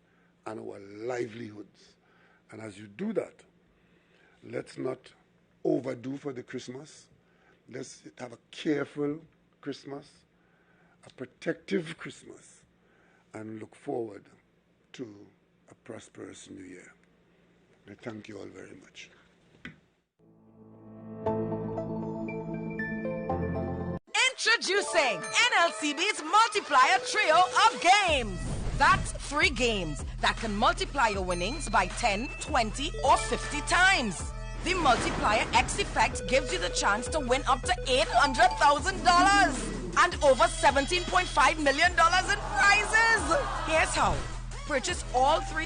and our livelihoods. And as you do that, let's not overdo for the Christmas. Let's have a careful Christmas, a protective Christmas, and look forward to a prosperous New Year. I thank you all very much. Introducing NLCB's multiplier trio of games. That's 3 games that can multiply your winnings by 10, 20, or 50 times. The Multiplier X effect gives you the chance to win up to $800,000 and over $17.5 million in prizes. Here's how. Purchase all 3